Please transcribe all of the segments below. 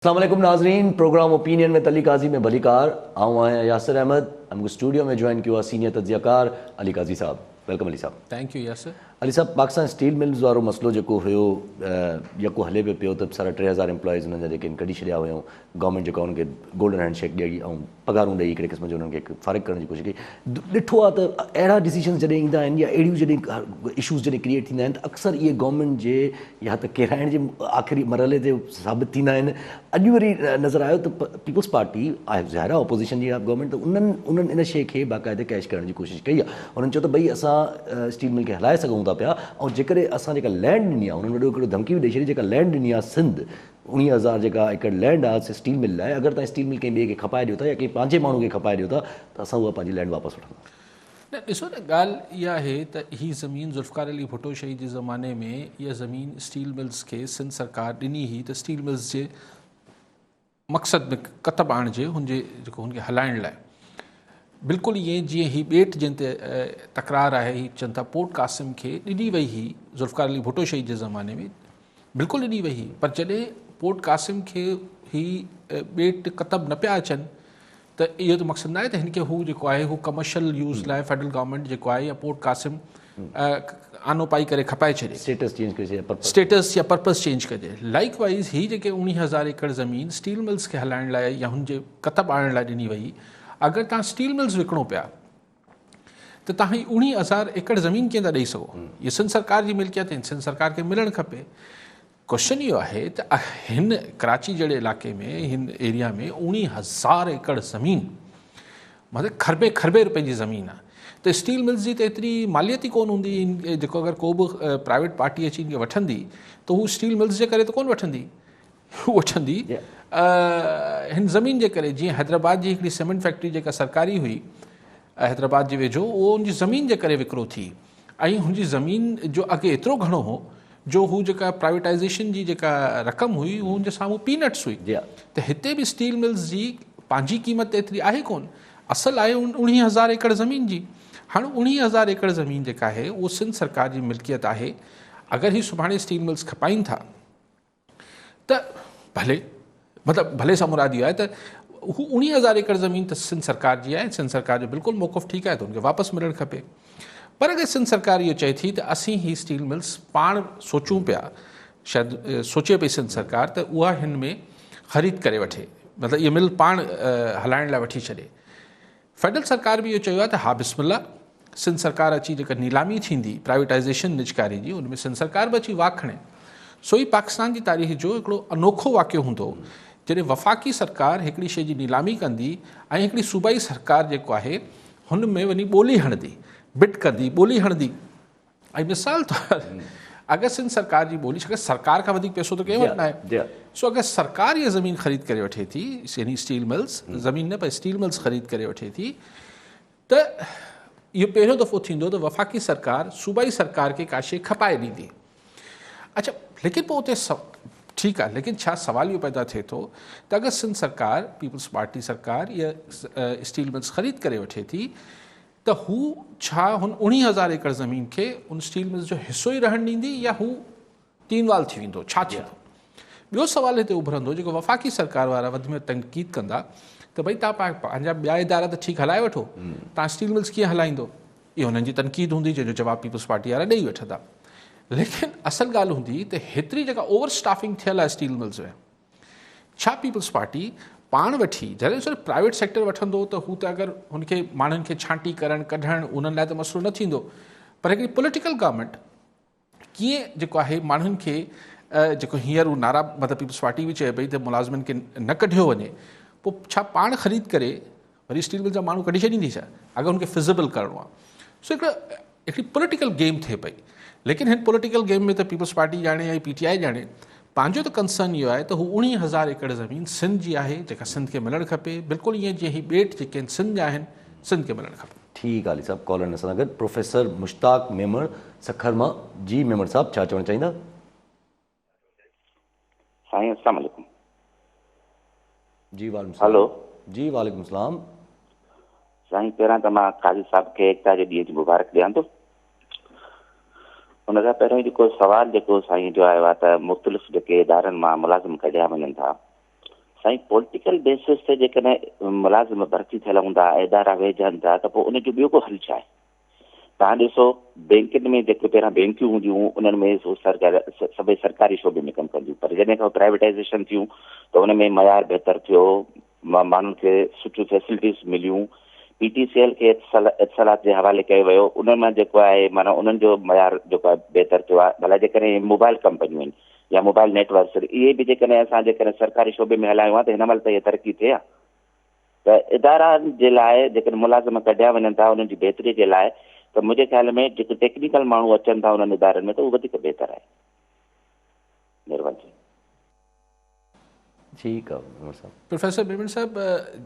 अस्सलाम वालेकुम नाजरीन, प्रोग्राम ओपिनियन में तली काजी में भली कार आऊँ आया यासिर अहमद। हमको स्टूडियो में ज्वाइन किया सीनियर तज्जियाकार अली काजी साहब। वेलकम अली साहब। Thank you Yasir. अली साहब, पाकिस्तान स्टील मिल्स वारो मसलो जेको हुयो यको हले पे पियो त 3000 एम्प्लॉइज़ उन्हनि जा जेके कढी छॾिया हुयूं, गवर्नमेंट जेको उनखे गोल्डन हैंड शेक ॾेई ऐं पगारूं ॾेई हिकिड़े क़िस्म जो उन्हनि खे फ़ारिग करण जी कोशिशि कई। ॾिठो आहे त अहिड़ा डिसीजन जॾहिं ईंदा आहिनि या अहिड़ियूं जॾहिं इशूज़ जॾहिं क्रिएट थींदा आहिनि त अक्सर इहे गवर्नमेंट जे या त किराइण जे आख़िरी मरहले ते साबित थींदा आहिनि। अॼु वरी नज़र आयो त पीपल्स पार्टी आहे ज़ाहिर आहे अपोज़िशन जी आहे गवर्नमेंट, त उन्हनि इन शइ खे बाक़ाइदे कैश करण जी कोशिशि कई आहे। उन्हनि चयो त भई असां स्टील मिल खे हलाए सघूं था पिया, ऐं जेकॾहिं असां जेका लैंड ॾिनी आहे उन्हनि वॾो हिकिड़ो धमकी बि ॾेई छॾी, जेका लैंड ॾिनी आहे सिंध 19,000 जेका एकड़ लैंड आहे स्टील मिल लाइ, अगरि तव्हां स्टील मिल कंहिं ॿिए खे खपाए ॾियो था या कंहिं पंहिंजे माण्हू खे खपाए ॾियो था त असां उहा पंहिंजी लैंड वापसि वठंदा। न ॾिसो न, ॻाल्हि इहा आहे त हीअ ज़मीन ज़ुल्फ़िकार अली भुट्टो शही जे ज़माने में इहा ज़मीन स्टील मिल्स खे सिंध सरकार ॾिनी हुई त स्टील मिल्स जे मक़सद में कतब आणिजे हुनजे जेको हुनखे हलाइण लाइ। बिल्कुलु ईअं जीअं ही ॿेट जिन ते तकरार आहे, ही चवनि था पोर्ट कासिम खे ॾिनी वई हुई ज़ुल्फ़िकार अली भुट्टो शही जे ज़माने में, बिल्कुलु ॾिनी वई हुई। पर जॾहिं पोर्ट कासिम खे ही ॿेट कतब न पिया अचनि त इहो त मक़सदु न आहे त हिनखे हू जेको आहे हू कमर्शियल यूज़ लाइ फेडरल गवर्नमेंट जेको आहे या पोर्ट कासिम आनो पाई करे खपाए छॾे, स्टेटस चेंज कजे, स्टेटस या पर्पज़ चेंज कजे। लाइक वाइज़ ही जेके 19,000 एकड़ ज़मीन स्टील मिल्स खे हलाइण लाइ या हुनजे कतब आणण लाइ ॾिनी वई, अगरि तव्हां स्टील मिल्स विकिणो पिया त तव्हां ही 19,000 एकड़ ज़मीन कीअं था ॾेई सघो? इहा सिंध सरकार जी मिल्कियत आहिनि, सिंध सरकार खे मिलणु खपे। क्वेश्चन इहो आहे त हिन कराची जहिड़े इलाइक़े में, हिन एरिया में 19,000 एकड़ ज़मीन, मतिलबु खरबे खरबे रुपए जी ज़मीन आहे। त स्टील मिल्स जी त एतिरी मालियत ई कोन हूंदी, जेको अगरि को बि प्राइवेट पार्टी अची इनखे वठंदी त हू स्टील मिल्स जे करे त कोन वठंदी, हू वठंदी हिन ज़मीन जे करे। जीअं हैदराबाद जी हिकिड़ी सीमेंट फैक्ट्री जेका सरकारी हुई हैदराबाद जे वेझो, उहो हुनजी ज़मीन जे करे विकिरो थी, ऐं हुनजी ज़मीन जो अघु एतिरो घणो हो जो हू जेका प्राइवेटाइज़ेशन जी जेका रक़म हुई उहो हुनजे साम्हूं पीनट्स हुई। त हिते बि स्टील मिल्स जी पंहिंजी क़ीमत एतिरी आहे कोन, असुलु आहे 19,000 एकड़ ज़मीन जी। हाणे 19,000 एकड़ ज़मीन जेका आहे उहो सिंध सरकार जी मिल्कियत आहे। अगरि ही सुभाणे स्टील मिल्स खपाइनि था त भले, मतिलबु भले सां मुराद इहो आहे त हू 19,000 एकड़ ज़मीन त सिंध सरकार जी आहे, सिंध सरकार जो बिल्कुलु मौक़ुफ़ ठीकु आहे त हुनखे वापसि मिलणु खपे। पर अगरि सिंध सरकार इहो चए थी त असीं ही स्टील मिल्स पाण सोचूं पिया, शायदि सोचे पई सिंध सरकार त उहा हिन में ख़रीद करे वठे, मतिलबु इहा मिल पाण हलाइण लाइ वठी छॾे। फेडरल सरकार बि इहो चयो आहे त हा बिस्मिल्ला, सिंध सरकार अची जेका नीलामी थींदी प्राइवेटाइज़ेशन निजकारी जी, उनमें सिंध सरकार बि अची वाक खणे। सो ही पाकिस्तान जी तारीख़ जो हिकिड़ो अनोखो वाक़ियो हूंदो जॾहिं वफ़ाक़ी सरकार हिकिड़ी शइ जी नीलामी कंदी ऐं हिकिड़ी सूबाई सरकार जेको आहे हुन में वञी ॿोली हणंदी, बिट कंदी, ॿोली हणंदी। ऐं मिसाल तौरु अगरि सिंध सरकार जी ॿोली, छाकाणि सरकार खां वधीक पैसो त कंहिं वटि न आहे, सो अगरि सरकार इहा ज़मीन ख़रीद करे वठे थी, यानी स्टील मिल्स, ज़मीन न पर स्टील मिल्स ख़रीद करे वठे थी, त इहो पहिरियों दफ़ो थींदो त वफ़ाक़ी सरकार सूबाई सरकार खे का शइ खपाए ॾींदी। अच्छा, लेकिन पोइ उते ठीकु आहे, लेकिन छा सवाल इहो पैदा थिए थो त अगरि सिंध सरकार, पीपल्स पार्टी सरकार इहा स्टील मिल्स ख़रीद करे वठे थी त हू छा हुन 19,000 एकड़ ज़मीन खे उन स्टील मिल्स जो हिसो ई रहणु ॾींदी या हू तीनवाल थी वेंदो, छा थींदो? ॿियो सवाल हिते उभरंदो जेको वफ़ाक़ी सरकार वारा वधि में तनक़ीद कंदा त भई तव्हां पंहिंजा ॿिया इदारा त ठीकु हलाए वठो, तव्हां स्टील मिल्स कीअं हलाईंदो? इहो हुननि जी तनक़ीद हूंदी जंहिंजो जवाबु पीपल्स पार्टी वारा ॾेई वठंदा। लेकिन असल ॻाल्हि हूंदी त हेतिरी जेका ओवर स्टाफिंग थियल आहे स्टील मिल्स में, छा पीपल्स पार्टी पाण वठी, जॾहिं सिर्फ़ु प्राइवेट सेक्टर वठंदो त हू त अगरि हुनखे माण्हुनि खे छांटी करणु कढणु उन्हनि लाइ त मसइलो न थींदो, पर हिकिड़ी पॉलिटिकल गवर्नमेंट कीअं जेको आहे माण्हुनि खे जेको हींअर हू नारा, मतिलबु पीपल्स पार्टी बि चए पई त मुलाज़िमनि खे न कढियो वञे, पोइ छा पाण ख़रीद करे वरी स्टील मिल जा माण्हू कढी छॾींदी छा अगरि हुनखे फिज़िबल करिणो आहे? सो हिकिड़ी पॉलिटिकल गेम थिए पई। लेकिन हिन पॉलिटिकल गेम में त पीपल्स पार्टी ॼाणे या PTI ॼाणे, पंहिंजो त कंसर्न इहो आहे त हू 19,000 एकड़ ज़मीन सिंध जी आहे जेका सिंध खे मिलणु खपे, बिल्कुलु ईअं जीअं ही ॿेट जेके आहिनि सिंध जा आहिनि, सिंध खे मिलणु खपे। ठीकु आहे अली साहब, कॉलर सां गॾु प्रोफेसर मुश्ताक मेमण सखर मां। जी मेमण साहब, छा चवणु चाहींदा? साईं अस्सलाम वालेकुम। जी वालेकुम। हेलो जी वालेकुम सलाम। साईं, पहिरां त मां काज़ी साहब खे एकता जे ॾींहं जी मुबारक ॾियां थो। हुन खां पहिरियों जेको सवाल जेको साईं जो आयो आहे त मुख़्तलिफ़ जेके इदारनि मां मुलाज़िम कढिया वञनि था, साईं पॉलिटिकल बेसिस ते जेकॾहिं मुलाज़िम भर्ती थियल हूंदा, इदारा वेझनि था, त पोइ उनजो ॿियो को हल छा आहे? तव्हां ॾिसो बैंकुनि में जेके पहिरां बैंकियूं हूंदियूं हुयूं उन्हनि में सभई सरकारी शोबे में कमु कंदियूं, पर जॾहिं खां प्राइवेटाइज़ेशन थियूं त उन में मयार बहितर थियो, माण्हुनि खे सुठियूं फैसिलिटीज़ मिलियूं, PTCL खे इत्सलात जे हवाले कयो वियो, उन्हनि मां जेको आहे माना उन्हनि जो मयार जेको आहे बहितर थियो आहे। भला जेकॾहिं मोबाइल कंपनियूं आहिनि या मोबाइल नेटवर्क्स, इहे बि जेकॾहिं असां जेकॾहिं सरकारी शोबे में हलायूं आहे त हिन महिल त इहे तरक़ी थिए आहे। त इदारनि जे लाइ जेकॾहिं मुलाज़िम कढिया वञनि था उन्हनि जी बहितरी जे लाइ, त मुंहिंजे ख़्याल में जेके टेक्निकल माण्हू अचनि था उन्हनि इदारनि में त उहो वधीक बहितर आहे। महिरबानी। ठीकु आहे उमर साहब। प्रोफेसर बेमन साहब,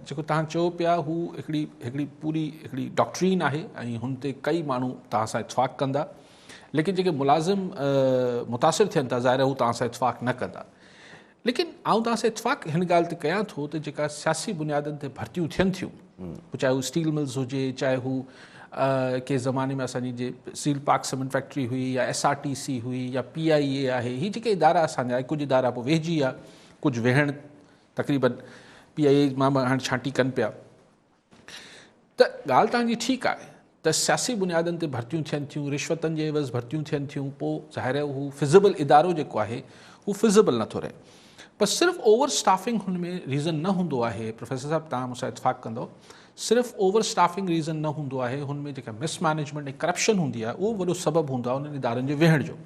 जेको तव्हां चयो पिया हू हिकिड़ी पूरी हिकिड़ी डॉक्ट्रीन आहे ऐं हुन ते कई माण्हू तव्हां सां इतफ़ाक़ कंदा, लेकिन जेके मुलाज़िम मुतासिर थियनि था ज़ाहिर हू तव्हां सां इतफ़ाक़ न कंदा। लेकिन आउं तव्हां सां इतफ़ाक़ हिन ॻाल्हि ते कयां थो त जेका सियासी बुनियादनि ते भर्तियूं थियनि थियूं, चाहे हू स्टील मिल्स हुजे, चाहे हू के ज़माने में असांजी जे स्टील पार्क सीमेंट फैक्ट्री हुई या SRTC हुई या PIA आहे, हीअ जेके इदारा असांजा कुझु इदारा पोइ वेहिजी विया, कुझु वेहण तक़रीबन PIA मां हाणे छांटी कनि पिया। त ॻाल्हि तव्हांजी ठीकु आहे त सियासी बुनियादनि ते भर्तियूं थियनि थियूं, रिश्वतनि जे एवज़ भर्तियूं थियनि थियूं, पोइ ज़ाहिर हू फिज़िबल इदारो जेको आहे हू फिज़िबल नथो रहे। पर सिर्फ़ु ओवर स्टाफिंग हुन में रीज़न न हूंदो आहे। प्रोफेसर साहब तव्हां मूंसां इतफ़ाक़ कंदो, सिर्फ़ु ओवर स्टाफिंग रीज़न न हूंदो आहे, हुन में जेका मिसमैनेजमेंट ऐं करप्शन हूंदी आहे उहो वॾो सबबु हूंदो आहे उन्हनि इदारनि जे वेहण जो।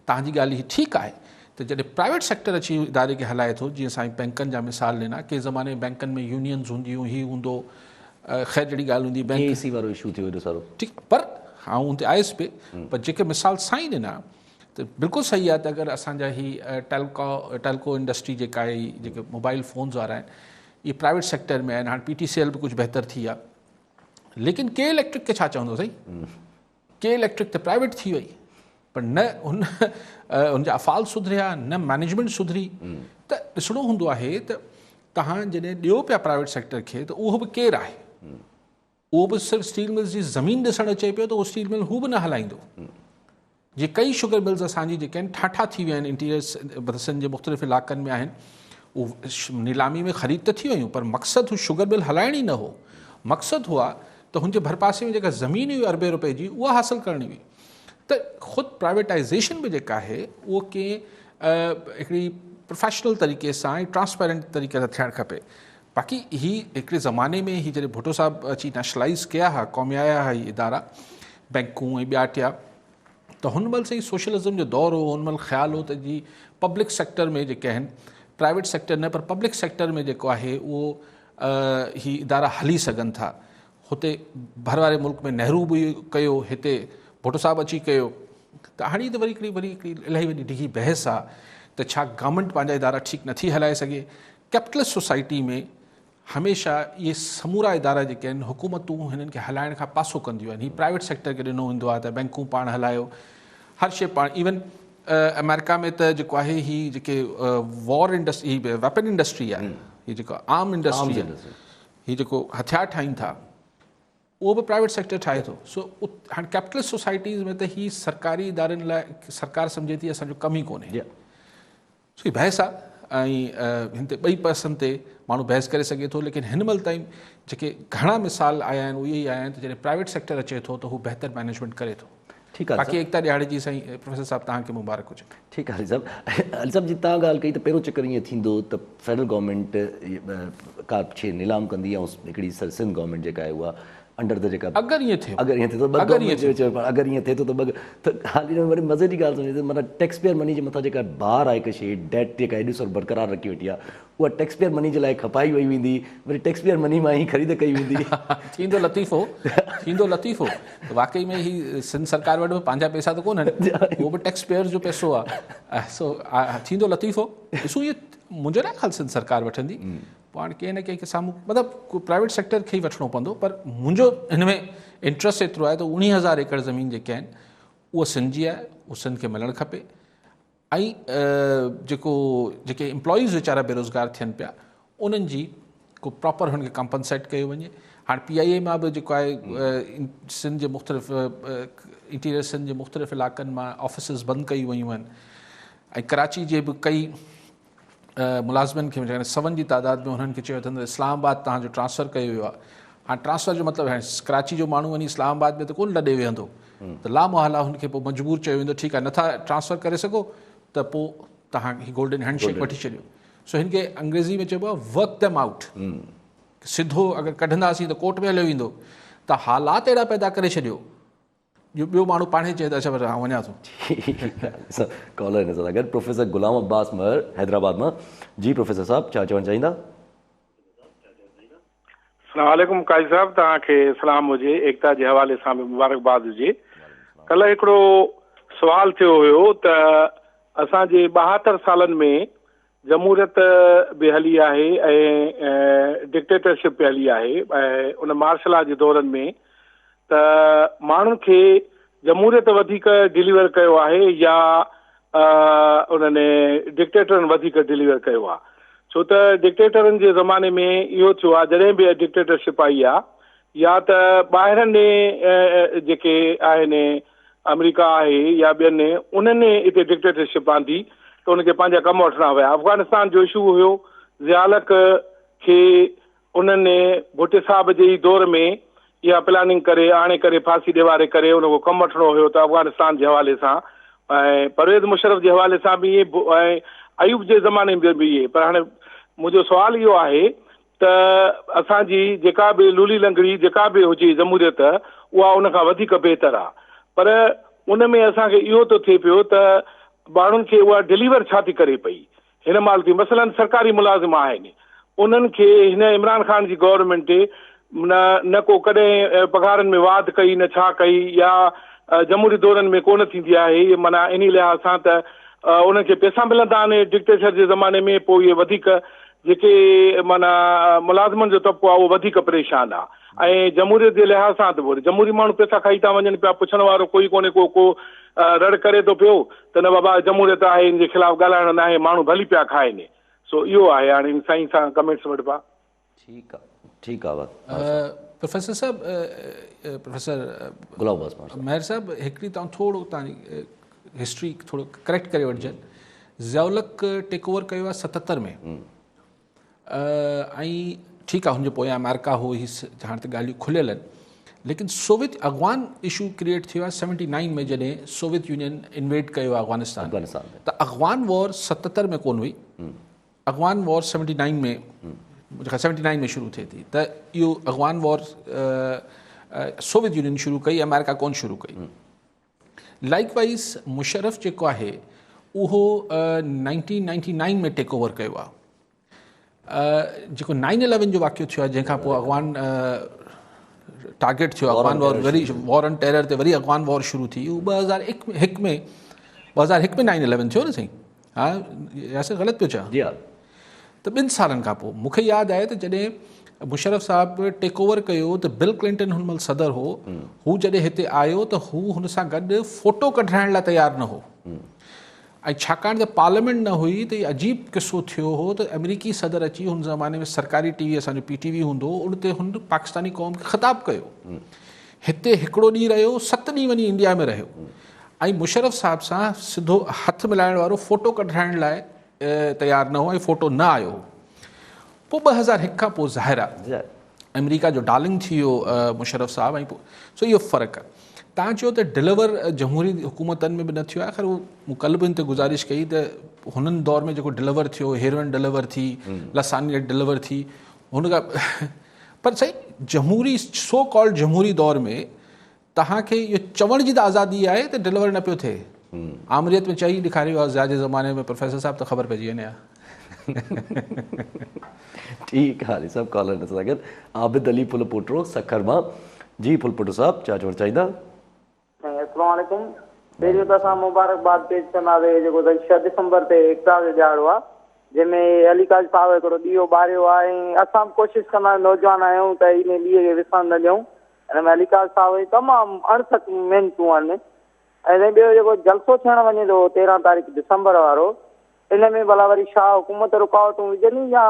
तव्हांजी ॻाल्हि हीअ ठीकु आहे त जॾहिं प्राइवेट सेक्टर अची इदारे खे हलाए थो, जीअं साईं बैंकनि जा मिसाल ॾिना, के ज़माने बैंकनि में यूनियन्स हूंदियूं, हीअ हूंदो, ख़ैर जहिड़ी ॻाल्हि हूंदी बैंक KC वारो इशू थियो एॾो सारो। ठीकु, पर आउं हुन ते आयुसि पे, पर जेके मिसाल साईं ॾिना त बिल्कुलु सही आहे त अगरि असांजा ही टेल्को इंडस्ट्री जेका आहे, जेके मोबाइल फ़ोन्स वारा आहिनि, इहे प्राइवेट सेक्टर में आहिनि। हाणे PTCL बि कुझु बहितर थी आहे, लेकिन के इलेक्ट्रिक खे छा चवंदो साईं? के इलेक्ट्रिक त प्राइवेट थी वई, पर न हुनजा अफ़ाल सुधरिया, न मैनेजमेंट सुधरी। त ॾिसणो हूंदो आहे त तव्हां जॾहिं ॾियो पिया प्राइवेट सेक्टर खे त उहो बि केरु आहे? उहो बि सिर्फ़ु स्टील मिल्स जी ज़मीन ॾिसणु अचे पियो त उहो स्टील मिल हू बि न हलाईंदो। जीअं कई शुगर मिल्स असांजी जेके आहिनि ठाठा थी विया आहिनि, इंटीरियर सिंध जे मुख़्तलिफ़ इलाइक़नि में आहिनि, उहो नीलामी में ख़रीद त थी वियूं, पर मक़सदु हू शुगर मिल हलाइण ई न हो। मक़सदु हुआ त हुनजे भरपासे में जेका ज़मीन हुई अरबे रुपए जी, उहा हासिलु करणी हुई। त ख़ुदि प्राइवेटाइज़ेशन बि जेका आहे उहो कंहिं हिकिड़ी प्रोफेशनल तरीक़े सां ऐं ट्रांसपेरेंट तरीक़े सां थियणु खपे। बाक़ी ही हिकिड़े ज़माने में ही जॾहिं भुट्टो साहब अची नेशनलाइज़ कया हुआ, क़ौमियाया हुआ ही इदारा, बैंकूं ऐं ॿिया टिया, त हुन महिल सां ई सोशलिज़म जो दौरु हो। हुन महिल ख़्यालु हो त जी पब्लिक सेक्टर में जेके आहिनि, प्राइवेट सेक्टर न पर पब्लिक सेक्टर में जेको आहे उहो ही इदारा हली सघनि था। हुते भर वारे मुल्क में नेहरू बि कयो, हिते भुट्टो साहब अची कयो। त हाणे त वरी हिकिड़ी इलाही वॾी डिघी बहस आहे त छा गवर्नमेंट पंहिंजा इदारा ठीकु नथी हलाए सघे। कैपिटलिस्ट सोसाइटी में हमेशह इहे समूरा इदारा जेके आहिनि हुकूमतूं हिननि खे हलाइण खां पासो कंदियूं आहिनि। हीअ प्राइवेट सेक्टर खे ॾिनो वेंदो आहे त बैंकूं पाण हलायो, हर शइ पाण। इवन अमेरिका में त जेको आहे ही जेके वॉर इंडस्ट्री, वेपन इंडस्ट्री आहे, हीअ जेको आर्म इंडस्ट्री आहे, हीअ जेको हथियार ठाहिनि था, उहो बि प्राइवेट सेक्टर ठाहे थो। सो हाणे कैपिटलिस्ट सोसाइटीज़ में त हीअ सरकारी इदारनि लाइ सरकार सम्झे थी असांजो कमु ई कोन्हे। सो हीअ बहस आहे ऐं हिन ते ॿई पासनि ते माण्हू बहस करे सघे थो। लेकिन हिन महिल ताईं जेके घणा मिसाल आया आहिनि उहे ई आया आहिनि त जॾहिं प्राइवेट सेक्टर अचे थो त हू बहितर मैनेजमेंट करे थो। ठीकु आहे। बाक़ी एकता ॾियारे जी साईं प्रोफेसर साहब तव्हांखे मुबारक हुजे। ठीकु आहे साहब। अली साहब जी तव्हां ॻाल्हि कई त पहिरियों चकर ईअं थींदो त फेडरल गवर्नमेंट का शइ नीलाम कंदी ऐं हिकिड़ी सिंध गवर्नमेंट जेका आहे उहा अंडर द जेका अगरि ईअं थियो अगरि ईअं थिए थो अगरि ईअं थिए थो त हाली वरी मज़े जी ॻाल्हि सम्झे माना टैक्स पेयर मनी जे मथां जेका बार आहे हिकु शइ डेट जेका एॾी साल बरक़रार रखी वेठी आहे, उहा टैक्स पेयर मनी जे लाइ खपाई वई वेंदी, वरी टैक्स पेयर मनी मां ई ख़रीद कई वेंदी। थींदो लतीफ़ो वाकई में ही सिंध सरकार वटि बि पंहिंजा पैसा त कोन आहिनि, उहो बि टैक्स पेयर जो पैसो आहे। सो थींदो लतीफ़ो। ॾिसूं इहो मुंहिंजे लाइ ख़ाली सिंध सरकार वठंदी, पोइ हाणे कंहिं न कंहिंखे साम्हूं मतिलबु प्राइवेट सेक्टर खे ई वठिणो पवंदो। पर मुंहिंजो हिन में इंट्रस्ट एतिरो आहे त 19,000 एकड़ ज़मीन जेके आहिनि उहा सिंध जी आहे, उहा सिंध खे मिलणु खपे। ऐं जेके एम्प्लॉइज़ वीचारा बेरोज़गार थियनि पिया उन्हनि जी को प्रॉपर हुनखे कंपनसेट कयो वञे। हाणे PIA मां बि जेको आहे सिंध जे मुख़्तलिफ़ इंटीरियर सिंध जे मुख़्तलिफ़ इलाइक़नि मां ऑफिसिस बंदि कयूं वयूं आहिनि ऐं कराची जे बि कई मुलाज़िमनि खे जेकॾहिं 100 जी तादाद में उन्हनि खे चयो अथनि त इस्लामाबाद तव्हांजो ट्रांसफ़र कयो वियो आहे। हाणे ट्रांसफ़र जो मतिलबु हाणे कराची जो माण्हू वञी इस्लामाबाद में त कोन लॾे वेहंदो, त लामहला हुनखे पोइ मजबूर चयो वेंदो ठीकु आहे नथा ट्रांसफ़र करे सघो त पोइ तव्हां गोल्डन हैंडशेक वठी छॾियो। सो हिन खे अंग्रेज़ी में चइबो आहे वर्क देम आउट। सिधो अगरि कढंदासीं त कोर्ट में हलियो वेंदो, त हालात अहिड़ा पैदा करे छॾियो जो ॿियो माण्हू पाणे चए त अच्छा पर वञा थो। कॉलर हिन सां गॾु प्रोफेसर गुलाम अब्बास महर हैदराबाद मां। जी प्रोफेसर साहब छा चवणु चाहींदा? अस्सलाम वालेकुम काज़ी साहब, तव्हांखे सलाम हुजे, एकता जे हवाले सां बि मुबारकबाद हुजे। कल्ह हिकिड़ो सुवाल थियो हुयो त असांजे 72 सालनि में जमहूरियत बि हली आहे ऐं डिक्टेटरशिप बि हली आहे ऐं उन मार्शल लॉ जे दौरनि में त माण्हुनि खे जमहूरियत वधीक डिलीवर कयो आहे या उन्हनि डिक्टेटरनि वधीक डिलीवर कयो आहे? छो त डिक्टेटरनि जे ज़माने में इहो थियो आहे जॾहिं बि डिक्टेटरशिप आई आहे या त ॿाहिरनि जेके आहिनि अमेरिका आहे या ॿियनि उन्हनि हिते डिक्टेटरशिप आंदी त उनखे पंहिंजा कम वठणा विया। अफ़गानिस्तान जो इशू हुयो, ज़ियालक खे उन्हनि भुट्टो साहब जे ई दौर में इहा प्लानिंग करे आणे करे फांसी ॾिवारे करे उनखां कमु वठिणो हुयो त अफ़गानिस्तान जे हवाले सां ऐं परवेज़ मुशर्रफ जे हवाले सां बि इहे ऐं अयूब जे ज़माने में बि इहे। पर हाणे मुंहिंजो सुवाल इहो आहे त असांजी जेका बि लूली लंगड़ी जेका बि हुजे जमहूरियत उहा उनखां वधीक बहितर आहे, पर उन में असांखे इहो थो थिए पियो त माण्हुनि खे उहा डिलीवर छा थी करे पई हिन महिल थी। मसलन सरकारी मुलाज़िम आहिनि, उन्हनि खे हिन इमरान ख़ान जी गवर्नमेंट न को कॾहिं पघारनि में वाध कई न छा कई या जमहूरी दौरनि में कोन थींदी आहे। माना इन लिहाज़ सां त उन्हनि खे पैसा मिलंदा आहिनि डिक्टेटर जे ज़माने में, पोइ इहे वधीक जेके माना मुलाज़िमनि जो तबिको आहे उहो वधीक परेशान आहे ऐं जमहूरियत जे लिहाज़ सां त पोइ जमहूरी माण्हू पैसा खाई था वञनि पिया, पुछण वारो कोई कोन्हे, को रड़ करे थो पियो त न बाबा जमहूरियत आहे इन जे ख़िलाफ़ ॻाल्हाइणो न आहे, माण्हू भली पिया खाइनि। सो इहो आहे हाणे इन साईं सां कमेंट्स वठिबा। ठीकु आहे, ठीकु आहे। प्रोफेसर साहब, प्रोफेसर गुलाम अब्बास महर साहब, हिकिड़ी तव्हां थोरो तव्हांजी हिस्ट्री थोरो करेक्ट करे वठिजनि। ज़ियाउलक टेक ओवर कयो आहे 77 में ऐं ठीकु आहे हुनजे पोयां अमेरिका हो, ही हाणे त ॻाल्हियूं खुलियल आहिनि, लेकिन सोवियत अफ़गान इशू क्रिएट थियो आहे 79 में जॾहिं सोवियत यूनियन इन्वेड कयो आहे अफ़गानिस्तान। त अफ़गान वॉर 77 में कोन हुई, अफ़गान वॉर 79 में 79 में शुरू थिए थी। त इहो अफ़गान वॉर सोवियत यूनियन शुरू कई, अमेरिका कोन शुरू कई। लाइकवाइज़ मुशर्रफ जेको आहे उहो 1999 में टेक ओवर कयो आहे। जेको 9/11 जो वाक़ियो थियो आहे जंहिंखां पोइ अफ़गान टारगेट थियो, अफ़गान वॉर वरी वॉर ऑन टेरर ते वरी अफ़गान वॉर शुरू थी, उहो 2001 में 9/11 थियो न साईं? हा या सर ग़लति पियो चवां? जी हा। त 2 सालनि खां पोइ मूंखे यादि आहे त जॾहिं मुशर्रफ साहब टेक ओवर कयो त बिल क्लिंटन हुन महिल सदर हो, हू जॾहिं हिते आयो त हू हुन सां गॾु फ़ोटो कढाइण लाइ तयारु न हो ऐं छाकाणि त पार्लियामेंट न हुई त इहो अजीब किस्सो थियो हो त अमेरिकी सदर अची हुन ज़माने में सरकारी टीवी असांजो PTV हूंदो, उन ते हुन पाकिस्तानी क़ौम खे ख़िताबु कयो। हिते हिकिड़ो ॾींहुं रहियो, 7 ॾींहं वञी इंडिया में रहियो ऐं मुशर्रफ साहब सां सिधो हथु मिलाइण वारो फ़ोटो कढाइण लाइ तयारु न हो ऐं फ़ोटो न आयो। पोइ 2001 खां पोइ ज़ाहिर आहे अमेरिका जो डार्लिंग थी वियो मुशर्रफ साहब ऐं पोइ सो इहो फ़र्क़ु आहे। तव्हां चयो त डिलीवर जमहूरी हुकूमतनि में बि न थियो आहे। ख़ैर मूं कल्ह बि हिन ते गुज़ारिश कई त हुननि दौर में जेको डिलीवर थियो, हेरोइन डिलीवर थी, लसानियत डिलीवर थी, हुन खां पर सही जमहूरी सो कॉल्ड जमहूरी दौर में तव्हांखे इहो चवण जी त आज़ादी आहे त डिलीवर न पियो थिए। आमरियत में चई ॾेखारियो आहे ज़िया जे ज़माने में, प्रोफेसर साहब त ख़बर पइजी वञे हा। ठीकु आहे सभु कॉलर न सघनि। आबिद अली फुलपोटो सखर मां। जी फुलपोटो साहब छा चवणु चाहींदा? अस्सलाम वालेकुम। पहिरियों त असां मुबारकबाद पेश कंदासीं जेको 6 दिसंबर ते एकता जो ॾियारो आहे जंहिंमें अली काज़ी साहब हिकिड़ो ॾीओ ॿारियो आहे ऐं असां बि कोशिशि कंदा आहियूं नौजवान आहियूं त इन ॾींहं खे विसर न ॾियूं। हिन में अली काज़ी साहब जी तमामु अणथक महिनतूं आहिनि। ऐं ॿियो जेको जलसो थियणु वञे थो 13 तारीख़ दिसंबर वारो, इन में भला वरी छा हुकूमत रुकावटूं विझनि या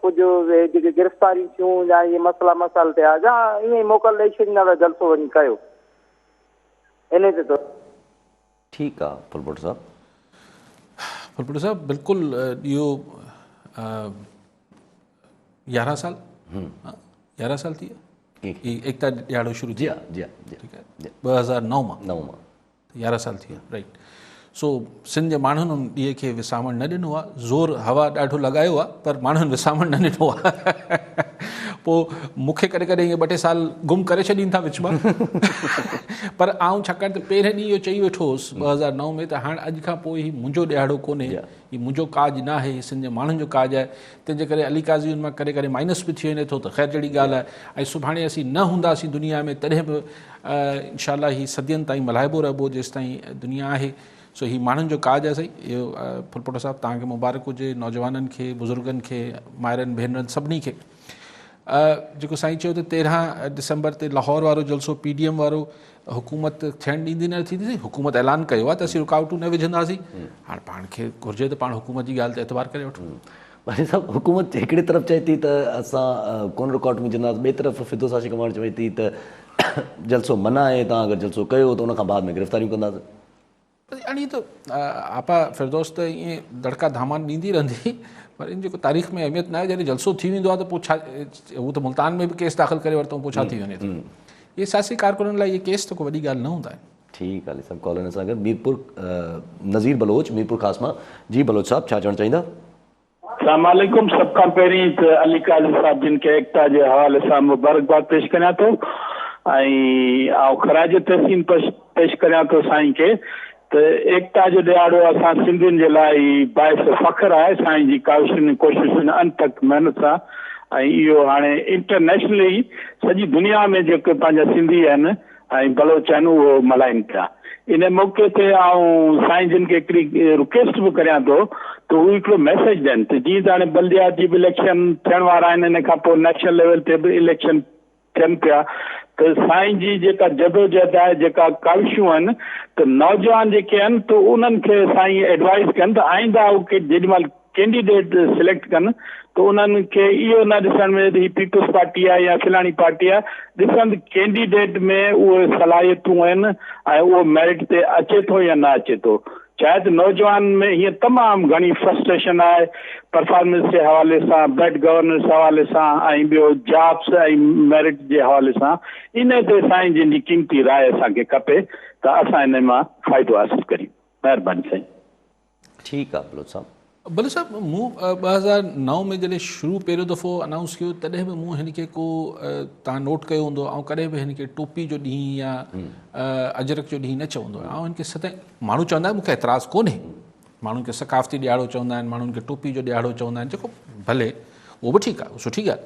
कुझु जेके गिरफ़्तारी थियूं या इहे मसइला मसाइल थिया या ईअं ई मोकल ॾेई छॾींदा त जलसो वञी कयो इन ते। ठीकु आहे फुलपोटो साहब। फुलपोटो साहब बिल्कुलु इहो 11 साल 11 साल थी विया एकता ॾियारो शुरू जी थी हाँ जी हाँ जी ठीकु आहे 2009 मां 9 मां 11 साल थी विया राइट सो सिंध जे माण्हुनि उन ॾींहं खे विसामण न ॾिनो आहे ज़ोर हवा ॾाढो लॻायो आहे पर माण्हुनि विसामण न ॾिनो आहे पोइ मूंखे कॾहिं कॾहिं ईअं 2-टे साल गुम करे छॾीनि था विच मां पर आउं छाकाणि त पहिरें ॾींहुं इहो चई वेठो हुउसि 2009 में त हाणे अॼु खां पोइ ही मुंहिंजो ॾियारो कोन्हे ही मुंहिंजो काज न आहे ही सिंध जे माण्हुनि जो काज आहे तंहिंजे करे अली काज़ी मां कॾहिं कॾहिं माइनस बि थी वञे थो त ख़ैर जहिड़ी ॻाल्हि आहे ऐं सुभाणे असीं न हूंदासीं दुनिया में तॾहिं बि इनशा ही सदियुनि ताईं मल्हाइबो रहबो जेसि ताईं दुनिया आहे सो ही माण्हुनि जो काज आहे साईं इहो फुलपुर साहिबु तव्हांखे मुबारक हुजे नौजवाननि खे बुज़ुर्गनि खे माइरनि भेनरनि सभिनी खे जेको साईं चयो त 13 दिसंबर ते लाहौर वारो जलसो PDM वारो हुकूमत थियणु ॾींदी न थींदी हुकूमत ऐलान कयो आहे त असीं रुकावटूं न विझंदासीं हाणे पाण खे घुरिजे त पाण हुकूमत जी ॻाल्हि ते एतबार करे वठूं भाई साहब हुकूमत हिकिड़ी तरफ़ चए थी त असां कोन रिकॉर्ड विझंदासीं ॿिए तरफ़ फिदो साशी कमांड चवे थी त जलसो मना आहे तव्हां अगरि जलसो कयो त उनखां बाद में गिरफ़्तारियूं कंदासीं यानी त आपा फिरदौस त ईअं दड़का धामान ॾींदी रहंदी पर इन जेको तारीख़ में अहमियत न आहे जॾहिं जलसो थी वेंदो आहे त पोइ छा हू त मुल्तान में बि केस दाख़िल करे वरितऊं पोइ छा थी वञे थो इहे सियासी कारकुननि लाइ इहे केस त को वॾी ॻाल्हि न हूंदा आहिनि ठीकु आहे साहब कॉलोनी सां गॾु मीरपुर नज़ीर बलोच मीरपुर ख़ास मां जी बलोच साहब छा चवणु चाहींदा अस्सलामुअलैकुम सभ खां पहिरीं त अली काज़ी साहब जिन खे एकता जे हवाले सां मुबारकबाद पेश करियां थो ऐं ख़राज तहसीन पेश करियां थो साईं खे त एकता जो ॾियारो असां सिंधियुनि जे लाइ बाइस फ़ख्र आहे साईं जी कोशिशुनि अनथक महिनत सां ऐं इहो हाणे इंटरनेशनली सॼी दुनिया में जेके पंहिंजा सिंधी आहिनि ऐं बलोच आहिनि उहो मल्हाइनि पिया इन मौक़े ते आउं साईं जिन खे हिकिड़ी रिक्वेस्ट बि करियां थो त हू हिकिड़ो मैसेज ॾियनि त जीअं त हाणे बल्दियात जी बि इलेक्शन थियण वारा आहिनि इन खां पोइ नेशनल लेवल ते बि इलेक्शन थियनि पिया त साईं जी जेका जदोजहद आहे जेका काविशूं आहिनि त नौजवान जेके आहिनि त उन्हनि खे साईं एडवाइस कनि त आईंदा उहे जेॾीमहिल कैंडिडेट सिलेक्ट कनि त उन्हनि खे इहो न ॾिसण में ही पीपुल्स पार्टी आहे या फलाणी पार्टी आहे ॾिसनि कैंडिडेट में उहे सलाहियतूं आहिनि ऐं उहो मेरिट ते अचे थो या न अचे थो चाहे त नौजवान में हीअं तमामु घणी फ्रस्ट्रेशन आहे परफॉर्मेंस जे हवाले सां बैड गवर्नेंस हवाले सां ऐं ॿियो जॉब्स ऐं मेरिट जे हवाले सां इन ते साईं जिन जी कीमती राय असांखे खपे त असां इन मां फ़ाइदो हासिलु करियूं महिरबानी साईं ठीकु आहे बलोच साहब भले साहब मूं 2009 में जॾहिं शुरू पहिरियों दफ़ो अनाउंस कयो तॾहिं बि मूं हिन खे को तव्हां नोट कयो हूंदो ऐं कॾहिं बि हिन खे टोपी जो ॾींहुं या अजरक जो ॾींहुं न चवंदो आहियां ऐं हिन खे सदाईं माण्हू चवंदा आहिनि मूंखे एतिराज़ु कोन्हे माण्हुनि खे सकाफ़ती ॾियारो चवंदा आहिनि माण्हुनि खे टोपी जो ॾियारो चवंदा आहिनि जेको भले उहो बि ठीकु आहे सुठी ॻाल्हि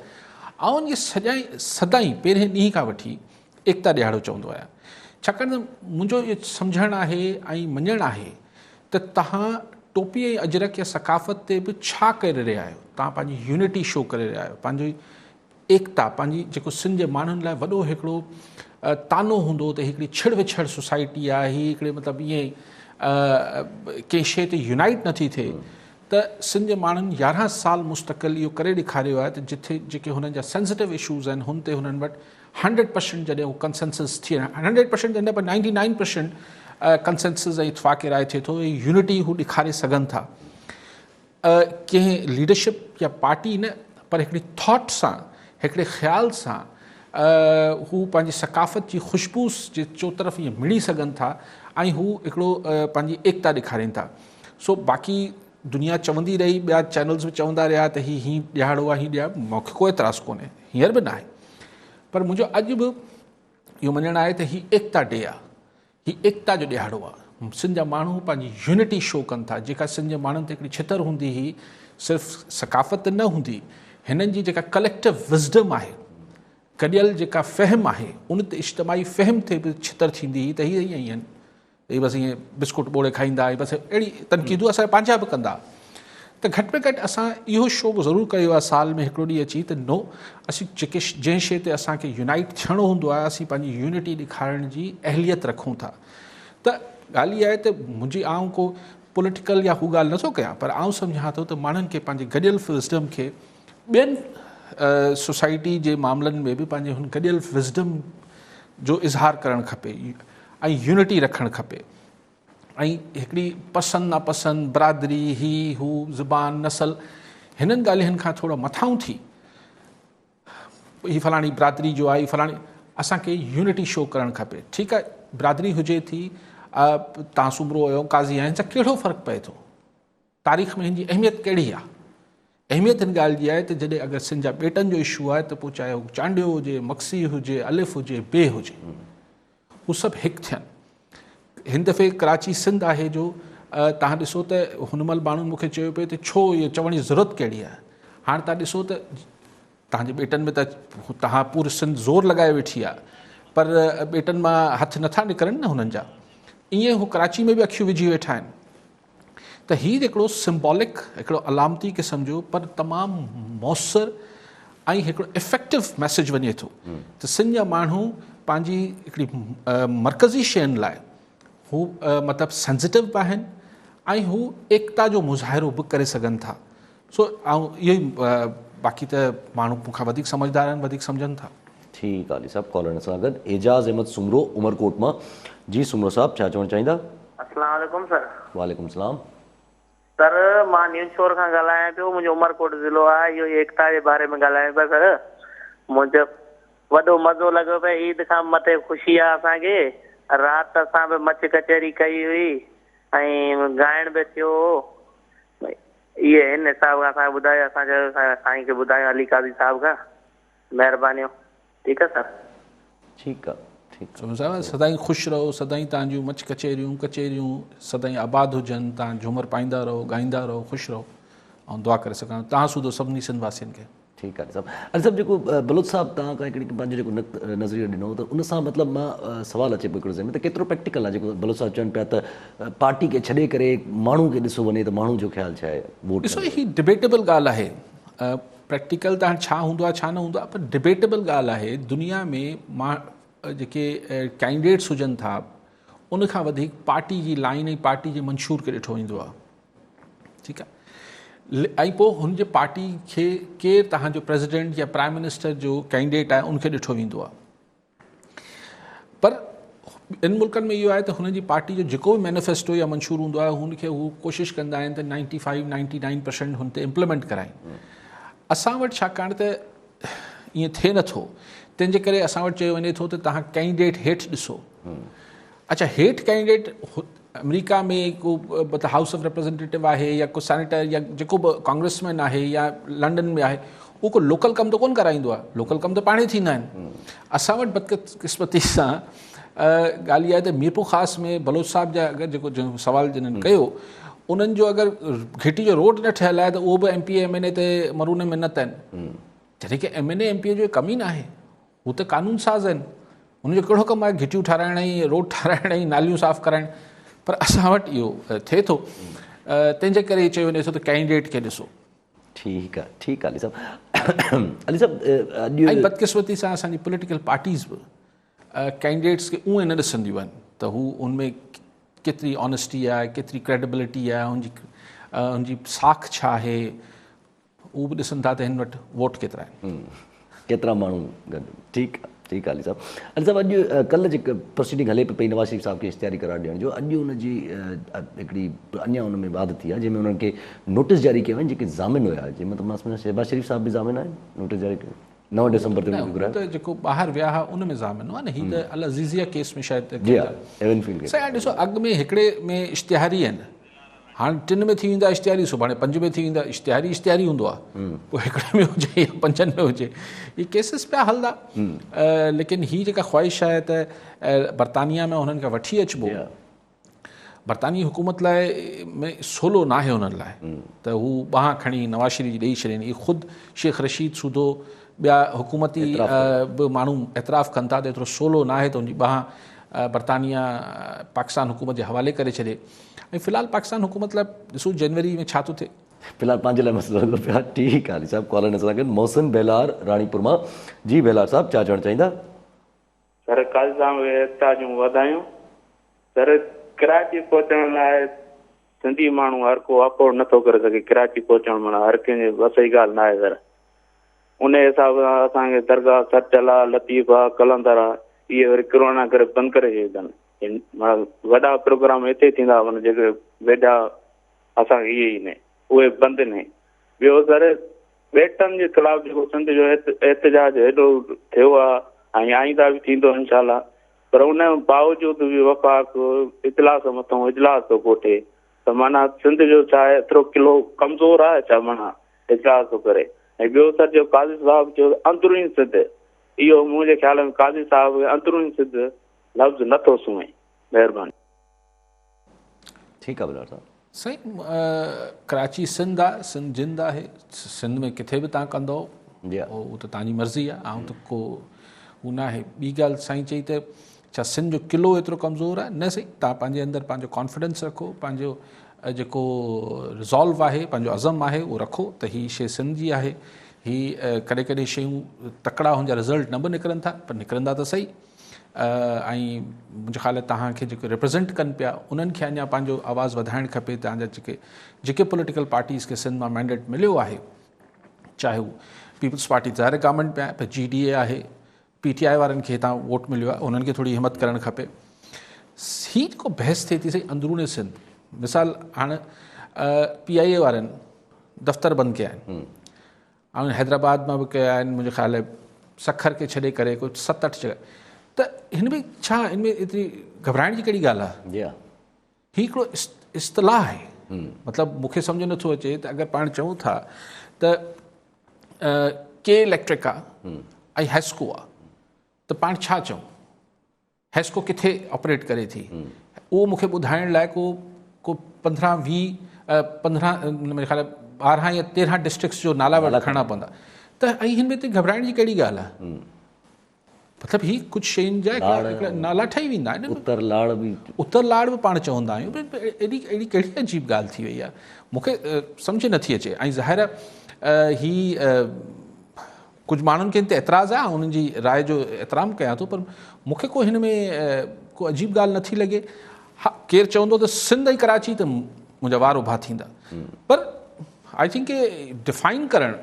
ऐं हिन खे सदाईं पहिरें ॾींहं खां वठी एकता ॾियारो चवंदो आहियां छाकाणि त मुंहिंजो इहो सम्झणु आहे ऐं मञणु आहे त तव्हां टोपी ऐं अजरक या सकाफ़त ते बि छा करे रहिया आहियो तव्हां पंहिंजी यूनिटी शो करे रहिया आहियो पंहिंजी एकता पंहिंजी जेको सिंध जे माण्हुनि लाइ वॾो हिकिड़ो तानो हूंदो त हिकिड़ी छिड़ विछड़ सोसाइटी आहे हीअ हिकिड़े मतिलबु ईअं कंहिं शइ ते यूनाइट नथी थिए त सिंध जे माण्हुनि 11 साल मुस्तक़िल इहो करे ॾेखारियो आहे त जिथे जेके हुननि जा सेंसिटिव इशूज़ आहिनि हुन ते हुननि वटि 100% जॾहिं उहो कंसेंसस थी 100% न पर 99% कंसेंसस ऐं इतफ़ाक़ राय थिए थो ऐं यूनिटी हू ॾेखारे सघनि था कंहिं लीडरशिप या पार्टी न पर हिकिड़ी थॉट सां हिकिड़े ख़्याल सां हू पंहिंजी सकाफ़त जी ख़ुशबू जे चोतरफ़ ईअं मिड़ी सघनि था ऐं हू हिकिड़ो पंहिंजी एकता ॾेखारीनि था सो बाक़ी दुनिया चवंदी रही ॿिया चैनल्स बि चवंदा रहिया त हीअ ॾियारो आहे हीअ ॾियारो मूंखे कोई एतिराज़ु कोन्हे हींअर बि न आहे पर मुंहिंजो अॼु बि इहो मञणु आहे त हीअ एकता डे आहे हीअ एकता जो ॾियारो आहे सिंध जा माण्हू पंहिंजी यूनिटी शो कनि था जेका सिंध जे माण्हुनि ते हिकिड़ी छितर हूंदी हुई सिर्फ़ु सकाफ़त न हूंदी हिननि जी जेका कलेक्टिव विज़डम आहे गॾियल जेका फ़हम आहे उन ते इज्तमाही फ़हम ते बि छितर थींदी हुई त हीअ ईअं आहिनि हीअ बसि ईअं बिस्कुट ॿोड़े खाईंदा बसि अहिड़ी तनक़ीदूं असां पंहिंजा बि कंदा त घटि में घटि असां इहो शो ज़रूरु कयो आहे साल में हिकिड़ो ॾींहुं अची त नो असीं जेके जंहिं शइ ते असांखे यूनाइट थियणो हूंदो आहे असीं पंहिंजी यूनिटी ॾेखारण जी अहलियत रखूं था त ॻाल्हि इहा आहे त मुंहिंजी आउं को पॉलिटिकल या हू ॻाल्हि नथो कयां पर आउं सम्झां थो त माण्हुनि खे पंहिंजे गॾियल विज़डम खे ॿियनि सोसाइटी जे मामलनि में बि पंहिंजे हुन गॾियल विज़डम जो इज़हार करणु खपे ऐं यूनिटी रखणु खपे ऐं हिकिड़ी पसंदि नापसंदि बिरादरी ही हू ज़ुबान नसल हिननि ॻाल्हियुनि खां थोरो मथां थी ही फलाणी बिरादरी जो आहे, ही फलाणी, असांखे यूनिटी शो करणु खपे। ठीकु आहे, बिरादरी हुजे थी, तव्हां सूबरो आहियो, काज़ी आहिनि, सां कहिड़ो फ़र्क़ु पए थो? तारीख़ में हिन जी अहमियत कहिड़ी आहे? अहमियत हिन ॻाल्हि जी आहे त जॾहिं अगरि सिंध जा ॿेटनि जो इशू आहे त पोइ चाहे हू चांडियो हुजे, मक्सी हुजे, अलिफ हुजे, बे हुजे, हू सभु हिकु थियनि। हिन दफ़े कराची सिंध आहे जो तव्हां ॾिसो त हुन महिल माण्हुनि मूंखे चयो पियो त छो इहो चवण जी ज़रूरत कहिड़ी आहे। हाणे तव्हां ॾिसो त तव्हांजे ॿेटनि में त तव्हां पूरो सिंध ज़ोर लॻाए वेठी आहे, पर ॿेटनि मां हथ नथा निकिरनि न हुननि जा। ईअं हू कराची में बि अखियूं विझी वेठा आहिनि। त हीउ हिकिड़ो सिम्बॉलिक, हिकिड़ो अलामती क़िस्म जो पर तमामु मौसर ऐं हिकिड़ो इफेक्टिव मैसेज वञे थो त सिंध जा माण्हू पंहिंजी हिकिड़ी मरकज़ी शयुनि लाइ हू मतिलबु सेंसिटिव बि आहिनि ऐं हू एकता जो मुज़ाहिरो बि करे सघनि था। सो ऐं इहो ई बाक़ी त माण्हू मूंखां वधीक सम्झदार आहिनि, वधीक सम्झनि था। ठीकु आहे अली साहब, कॉलर सां गॾु एजाज़ अहमद सुमरो उमरकोट मां। जी सुमरो साहब, छा चवणु चाहींदा? अस्सलाम वालेकुम सर। वालेकुम सलाम सर, मां न्यूज़ शोर खां ॻाल्हायां पियो। मुंहिंजो उमरकोट ज़िलो आहे। इहो एकता जे बारे में ॻाल्हायां पिया सर। मुंहिंजो वॾो मज़ो लॻो पियो। ईद खां मथे ख़ुशी आहे असांखे। राति असां बि मच कचहरी कई हुई ऐं ॻाइण बि थियो हो। इहे हिन हिसाब खां असांखे ॿुधायो, असां चयो साईं खे ॿुधायो अली काज़ी साहिब खां, महिरबानी। ठीकु आहे सर? ठीकु आहे, ठीकु आहे साहिब, सदाईं ख़ुशि रहो, सदाईं तव्हांजूं मच कचहरियूं सदाईं आबाद हुजनि, तव्हां झूमर पाईंदा रहो, ॻाईंदा रहो, ख़ुशि रहो ऐं दुआ करे सघां तव्हां सूधो सभिनी सिंध वासियुनि खे। ठीकु आहे साहब। अली साहब, जेको बलोच साहब तव्हां खां हिकिड़ी पंहिंजो जेको नज़रियो ॾिनो त उन सां मतिलबु मां सुवालु अचे पियो हिकिड़ो ज़हन में त केतिरो प्रैक्टिकल आहे जेको बलोच साहब चवनि पिया त पार्टी खे छॾे करे माण्हू खे ॾिसो वञे त माण्हू जो ख़्यालु छा आहे? वोट ॾिसो, ही डिबेटेबल ॻाल्हि आहे। प्रैक्टिकल त हाणे छा हूंदो आहे, छा न हूंदो आहे, पर डिबेटेबल ॻाल्हि आहे। दुनिया में जेके कैंडिडेट्स हुजनि था, उनखां वधीक पार्टी जी लाइन ऐं पार्टी जे मंशूर खे ॾिठो वेंदो आहे। ठीकु आहे। ऐं पोइ हुनजे पार्टी खे केरु तव्हांजो प्रेसिडेंट या प्राइम मिनिस्टर जो कैंडिडेट आहे उनखे ॾिठो वेंदो आहे। पर इन मुल्कनि में इहो आहे त हुनजी पार्टी जो जेको बि मैनिफेस्टो या मंशूर हूंदो आहे हुनखे हू कोशिशि कंदा आहिनि त 95-99% हुन ते इम्प्लीमेंट कराइनि। असां वटि छाकाणि त ईअं थिए नथो, तंहिंजे करे असां वटि चयो वञे थो त तव्हां कैंडिडेट हेठि ॾिसो। अच्छा, हेठि कैंडिडेट अमेरिका में को मतिलबु हाउस ऑफ रिप्रेजेंटेटिव आहे या को सेनेटर या जेको बि कांग्रेसमैन आहे या लंडन में आहे, उहो को लोकल कमु त कोन कराईंदो आहे। लोकल कमु त पाणे थींदा आहिनि। असां वटि बदकिस्मती सां ॻाल्हि इहा आहे त मीरपुर ख़ासि में बलोच साहिब जा अगरि जेको सवाल जिन्हनि कयो, उन्हनि जो अगरि घिटी जो रोड न ठहियलु आहे त उहो बि MP MNA ते मरून मिनत आहिनि। जॾहिं की MNA MP जो कमु ई न आहे, हू त कानून साज़ आहिनि। हुनजो कहिड़ो कमु आहे घिटियूं ठाराइण ऐं रोड ठाराइण ऐं नालियूं साफ़ु कराइण? पर असां वटि इहो थिए थो। तंहिंजे करे चयो वञे थो त कैंडिडेट खे ॾिसो। ठीकु आहे, ठीकु आहे अली साहब। अली साहब, ऐं बदकिस्मती सां असांजी पॉलिटिकल पार्टीज़ बि कैंडिडेट्स खे उहे न ॾिसंदियूं आहिनि त हू उनमें केतिरी ऑनेस्टी आहे, केतिरी क्रेडिबिलिटी आहे, हुनजी साख छा आहे, उहो बि ॾिसनि था त हिन वटि वोट केतिरा आहिनि, केतिरा माण्हू गॾु। ठीकु आहे, ठीकु आहे अली साहब। अली साहब, अॼु कल्ह जेका प्रोसीडिंग हले पई नवाज़ शरीफ़ साहब खे इश्तिहारी करार ॾियण जो, अॼु हुनजी हिकिड़ी अञा हुन में वाद थी आहे जंहिंमें उन्हनि खे नोटिस जारी कया आहिनि जेके ज़ामिन हुया, जंहिंमें त मां सम्झां शहबाज़ शरीफ़ साहब बि ज़ामिन आहिनि। नोटिस जारी कयो 9 डिसंबर ते त जेको ॿाहिरि विया हुआ उन में ज़ामिन हुआ न। हीअ त अल अज़ीज़िया केस में शायदि ॾिसो, अॻु में हिकिड़े में इश्तिहारी आहिनि, हाणे 3 में थी वेंदा इश्तिहारी, सुभाणे 5 में थी वेंदा इश्तिहारी हूंदो आहे। पोइ हिकिड़े में हुजे या 5 में हुजे, हीअ केसिस पिया हलंदा। लेकिन हीअ जेका ख़्वाहिश आहे त बरतानिया में हुननि खे वठी अचिबो, बरतानी हुकूमत लाइ में सवलो न आहे हुननि लाइ त हू ॿांह खणी नवाज़ शरीफ़ ॾेई छॾनि। इहे ख़ुदि शेख रशीद सूदो ॿिया हुकूमती बि माण्हू एतिराफ़ कनि था त एतिरो सवलो न आहे त हुनजी ॿांह बरतानिया पाकिस्तान हुकूमत जे हवाले करे छॾे। ऐं फ़िलहाल पाकिस्तान हुकूमत लाइ ॾिसो जनवरी में छा थो थिए। फ़िलहाल पंहिंजे लाइ मसइलो हलो पिया। ठीकु आहे अली साहब, कॉलर नज़र गॾु मोहसिन बेलार राणीपुर मां। जी बेलार साहब, छा चवणु चाहींदा? सर, काज़ी साहब एकता जूं वाधायूं। सर, कराची पहुचण लाइ सिंधी माण्हू हर को अफोर्ड नथो करे सघे। कराची पहुचण माना हर कंहिंजे बस जी ॻाल्हि न आहे सर। उन हिसाब सां असांखे दरगाह सचला लतीफ़ा कलंदर इहे वरी कोरोना करे बंदि करे छॾिया अथनि। वॾा प्रोग्राम हिते थींदा हुआ जेके वेॾा असांखे इहे ई न, उहे बंदि न। ॿियो सर बेटनि जे ख़िलाफ़ जेको सिंध जो एहतजाज हेॾो थियो आहे ऐं आईंदा बि थींदो इंशाल्लाह, पर उन बावजूद बि वफ़ाक़ इजलास मथां इजलास थो कोठे, त माना सिंध जो छा आहे एतिरो किलो कमज़ोर आहे छा माना इजलास थो करे। ऐं ॿियो सर जो काज़ी साहिब जो अंदरूनी सिंध, इहो मुंहिंजे ख़्याल में काज़ी साहिब अंदरूनी सिंध लफ़्ज़ नथो सुञे। महिरबानी। ठीकु आहे बिलावल साहब। साईं कराची सिंध आहे, सिंध जिंद आहे, सिंध में किथे बि तव्हां कंदो उहो त तव्हांजी मर्ज़ी आहे, ऐं त को हू न आहे। ॿी ॻाल्हि साईं चई त छा सिंध जो किलो एतिरो कमज़ोर आहे, न साईं, तव्हां पंहिंजे अंदरि पंहिंजो कॉन्फिडेंस रखो, पंहिंजो जेको रिज़ॉल्व आहे, पंहिंजो अज़म आहे उहो रखो त हीअ शइ सिंध जी आहे। हीअ कॾहिं कॾहिं शयूं तकिड़ा हुनजा रिज़ल्ट न बि निकिरनि था, पर निकिरंदा त सही। ऐं मुंहिंजे ख़्याल आहे तव्हांखे जेके रिप्रेज़ेंट कनि पिया उन्हनि खे अञा पंहिंजो आवाज़ु वधाइणु खपे। तव्हांजा जेके पॉलिटिकल पार्टीज़ खे सिंध मां मैंडेट मिलियो आहे, चाहे हू पीपल्स पार्टी ज़ाहिर गवर्नमेंट में आहे, पर GDA आहे, PTI वारनि खे हितां वोट मिलियो आहे, उन्हनि खे थोरी हिमत करणु खपे। हीअ जेको बहस थिए थी सही अंदरूनी सिंध, मिसाल हाणे PIA वारनि दफ़्तर बंदि कया आहिनि, ऐं हैदराबाद मां बि कया आहिनि, मुंहिंजे ख़्याल आहे सखर खे छॾे करे कुझु 7-8 जॻह। त हिन में छा, हिन में एतिरी घबराइण जी कहिड़ी ॻाल्हि आहे? जी हीअ हिकिड़ो इस्तलाह आहे, मतिलबु मूंखे सम्झ नथो अचे त अगरि पाण चऊं था त के इलेक्ट्रिक आहे ऐं हेस्को आहे, त पाण छा चऊं? हेस्को किथे ऑपरेट करे थी, उहो मूंखे ॿुधाइण लाइ को 15-20 मुंहिंजे ख़्याल 12 या 13 डिस्ट्रिक्ट्स जो नाला खणणा पवंदा। त ऐं हिन में त घबराइण जी कहिड़ी ॻाल्हि आहे? मतिलबु हीअ कुझु शयुनि जा नाला ठही वेंदा आहिनि। उत्तर लाड़ बि पाण चवंदा आहियूं, अहिड़ी कहिड़ी अजीब ॻाल्हि थी वई आहे, मूंखे सम्झ नथी अचे। ऐं ज़ाहिर हीअ कुझु माण्हुनि खे हिन ते एतिराज़ु आहे, उन्हनि जी राय जो एतिराम कयां थो, पर मूंखे को हिन में को अजीब ॻाल्हि नथी लॻे। हा, केरु चवंदो त सिंध ऐं कराची त मुंहिंजा वार उभा थींदा, पर आई थिंक डिफाइन करणु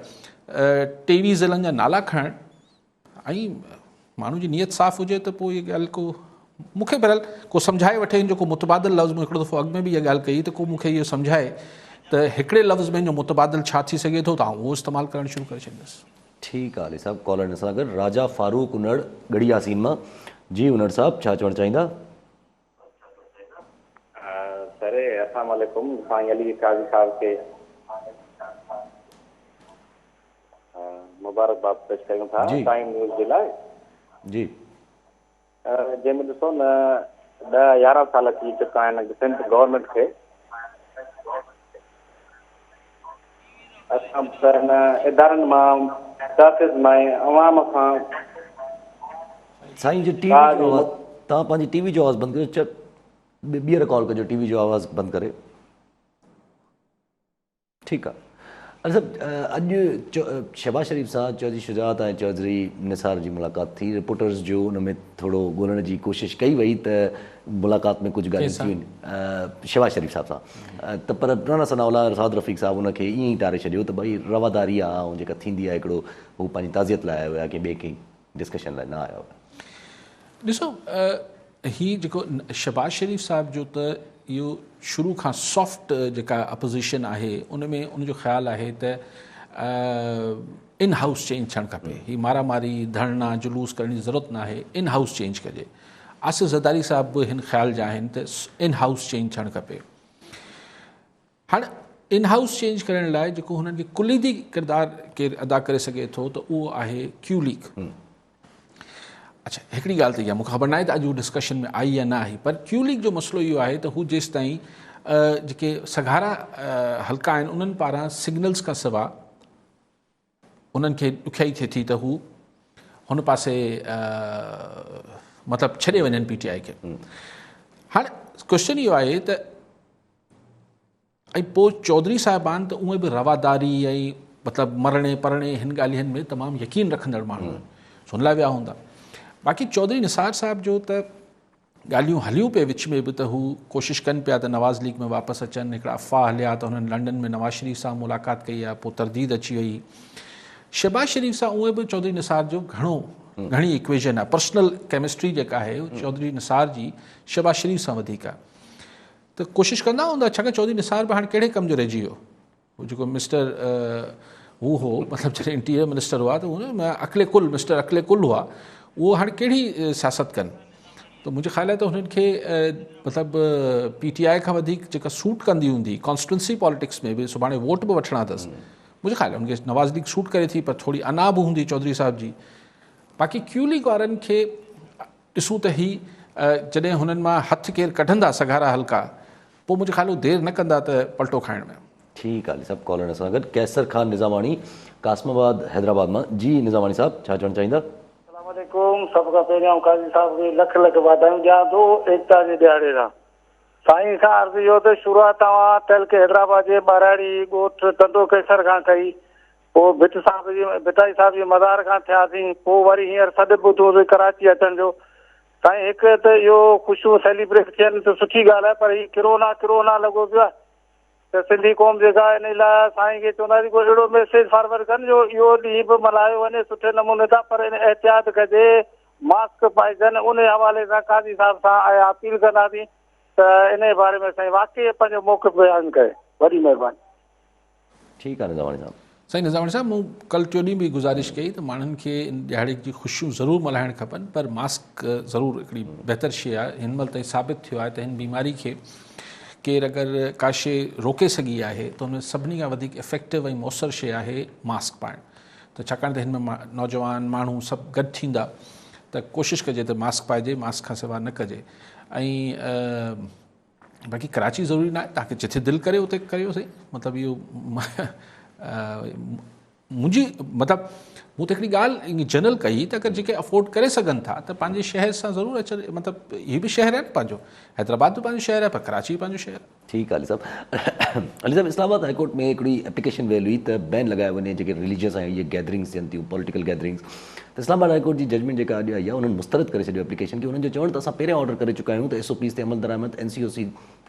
23 ज़िलनि जा नाला खणणु ऐं माण्हू जी नियत साफ़ हुजे त पोइ इहा ॻाल्हि को मूंखे बहरहाल को सम्झाए वठे। जेको मुतबादिल लफ़्ज़ में हिकिड़ो दफ़ो अॻु में बि इहा ॻाल्हि कई त को मूंखे इहो सम्झाए त हिकिड़े लफ़्ज़ में जो मुतबादिल छा थी सघे थो, त उहो इस्तेमालु करणु शुरू करे छॾींदुसि। ठीकु आहे अली साहब। कॉलर सां गॾु राजा फारूक उनड़ गढ़ी यासीन मां। जी उनड़ साहब, छा चवणु चाहींदा? सर अस्सलाम वालेकुम। साईं अली काज़ी साहब खे मुबारकबाद पेश कयूं था टाइम न्यूज़ जे लाइ। जी जंहिंमें ॾिसो न 10-11 साल थी चुका आहिनि सिंध गवर्नमेंट खे। असां इदारनि मां, तहफ़ीज़ मां, अवाम खां। साईं जो टीवी जो आवाज़, तव्हां पंहिंजी टीवी जो आवाज़ु बंदि कयो, ॿीहर कॉल कजो, टीवी जो आवाज़ु बंदि करे। ठीकु आहे। अॼु शहबाज शरीफ़ सां चौधरी शुजात ऐं चौधरी निसार जी मुलाक़ात थी। रिपोर्टर्स जो उन में थोरो ॻोल्हण जी कोशिशि कई वई त मुलाक़ात में कुझु ॻाल्हियूं थी वञनि शहबाज शरीफ़ साहब सां, त पर राना सनाउल्लाह साद रफ़ीक साहब उनखे ईअं ई टारे छॾियो त भई रवादारी आहे ऐं जेका थींदी आहे हिकिड़ो हू पंहिंजी ताज़ियत लाइ आयो आहे, की ॿिए कंहिं डिस्कशन लाइ न आयो आहे। ॾिसो हीअ जेको शहबाज शरीफ़ साहब जो त इहो शुरू खां सॉफ्ट जेका अपोज़िशन आहे उन में उनजो ख़्यालु आहे त इन हाउस चेंज थियणु खपे। हीअ मारामारी धरना जुलूस करण जी ज़रूरत न आहे, इन हाउस चेंज कजे। आसिफ़ ज़रदारी साहब बि हिन ख़्याल जा आहिनि त इन हाउस चेंज थियणु खपे। हाणे इन हाउस चेंज करण लाइ जेको हुननि खे कुलीदी किरदारु केरु अदा करे सघे थो त उहो आहे क्यू लीग। अच्छा, हिकिड़ी ॻाल्हि त इहा मूंखे ख़बर न आहे त अॼु हू डिस्कशन में आई या न आई, पर क्यू लीग जो मसइलो इहो आहे त हू जेसि ताईं जेके सघारा हल्का आहिनि उन्हनि पारां सिग्नल्स खां सवाइ उन्हनि खे ॾुखियाई थिए थी त हू हुन पासे मतिलबु छॾे वञनि PTI खे। हाणे क्वेश्चन इहो आहे त ऐं पोइ चौधरी साहिबान त उहे बि रवादारी ऐं मतिलबु मरणे परणे हिन ॻाल्हियुनि में तमामु यकीन रखंदड़ माण्हू आहिनि, सुन लाइ विया हूंदा। बाक़ी चौधरी निसार साहब जो त ॻाल्हियूं हलियूं पिए विच में बि त हू कोशिशि कनि पिया त नवाज़ लीग में वापसि अचनि। हिकिड़ा अफ़वाह हलिया त हुननि लंडन में नवाज़ शरीफ़ सां मुलाक़ात कई आहे, पोइ तरदीद अची वई। शहबाज शरीफ़ सां उहे बि चौधरी निसार जो घणी इक्वेशन आहे, पर्सनल केमिस्ट्री जेका आहे चौधरी निसार जी शहबाज शरीफ़ सां वधीक आहे। त कोशिशि कंदा हूंदा, छाकाणि चौधरी निसार बि हाणे कहिड़े कम जो रहिजी वियो, वो जेको मिस्टर हू हो मतिलबु जॾहिं इंटीरियर मिनिस्टर हुआ त हुन अकले कुल मिस्टर अकले कुल हुआ, उहो हाणे कहिड़ी सियासत कनि। त मुंहिंजे ख़्याल आहे त हुननि खे मतिलबु PTI खां वधीक जेका सूट कंदी हूंदी कॉन्स्टिट्यूंसी पॉलिटिक्स में बि, सुभाणे वोट बि वठणा अथसि, मुंहिंजे ख़्याल आहे हुनखे नवाज़ लीग सूट करे थी, पर थोरी अना बि हूंदी चौधरी साहिब जी। बाक़ी क्यू लीग वारनि खे ॾिसूं त ही जॾहिं हुननि मां हथु केरु कढंदा सघारा हल्का, पोइ मुंहिंजे ख़्याल देरि न कंदा त पलटो खाइण में। ठीकु आहे सभु कॉलर सां गॾु कैसर ख़ान निज़ामाणी कासमाबाद हैदराबाद मां। जी निज़ामाणी साहब छा चवणु चाहींदा? अस्सलामुअलैकुम। सभ खां पहिरियों काज़ी साहिब खे लख लख वाधायूं ॾियां थो एकता जे ॾियारे सां। साईं खां अर्ज़ु इहो त शुरूआत तव्हां तहलके हैदराबाद जे ॿाराड़ी ॻोठ टंडो कैसर खां कई, पोइ भिटाई साहिब जे मज़ार खां थियासीं, पोइ वरी हींअर सॾु ॿुधो कराची अचण जो। साईं हिकु त इहो ख़ुशियूं सेलिब्रेट थियनि त सुठी ॻाल्हि आहे, पर हीउ किरोना लॻो पियो आहे त सिंधी क़ौम जेका इन लाइ साईं खे चवंदासीं कोई अहिड़ो मैसेज फॉरवर्ड कनि जो इहो ॾींहुं बि मल्हायो वञे सुठे नमूने सां, पर इन एहतियात कजे, मास्क पाइजनि। उन हवाले सां काज़ी साहिब सां अपील कंदासीं त इन बारे में साईं वाक़ई पंहिंजो मौक़िफ़ बयानु करे, वॾी महिरबानी। ठीकु आहे निज़ामाणी साहब। साईं निज़ामाणी साहब, मूं कल टियों ॾींहुं बि गुज़ारिश कई त माण्हुनि खे इन ॾियारे जी ख़ुशियूं ज़रूरु मल्हाइणु खपनि, पर मास्क ज़रूरु हिकिड़ी बहितर शइ आहे। हिन महिल ताईं साबित थियो आहे त हिन बीमारी खे केरु अगरि का शइ रोके सघी आहे त हुन में सभिनी खां वधीक इफेक्टिव ऐं मौसर शइ आहे मास्क पाइणु। त छाकाणि त हिन में नौजवान माण्हू सभु गॾु थींदा त कोशिशि कजे त मास्क पाइजे, मास्क खां सवाइ न कजे। ऐं बाक़ी कराची ज़रूरी न आहे, तव्हांखे जिथे दिलि करे उते करियो सही। मतिलबु इहो मुंहिंजी मतिलबु मूं त हिकिड़ी ॻाल्हि ईअं जनरल कई त अगरि जेके अफोर्ड करे सघनि था त पंहिंजे शहर सां ज़रूरु अचनि। मतिलबु हीअ बि शहर आहे न पंहिंजो, हैदराबाद बि पंहिंजो शहर आहे, पर कराची बि पंहिंजो शहर आहे। ठीकु आहे अली साहब। अली साहब, इस्लामाबाद हाईकोर्ट में हिकिड़ी एप्लीकेशन वियल हुई त बैन लॻायो वञे जेके रिलीजियस ऐं इहे गैदरिंग्स थियनि थियूं, पॉलिटिकल गैदरिंग्स। त इस्लामाबाद हाईकोर्ट जी जजमेंट जेका अॼु आई आहे उन्हनि मुस्तरद करे छॾियो एप्लीकेशन खे। उन्हनि जो चवणु त असां पहिरियों ऑर्डर करे चुका आहियूं त SOPs ते अमल दरामद NCOC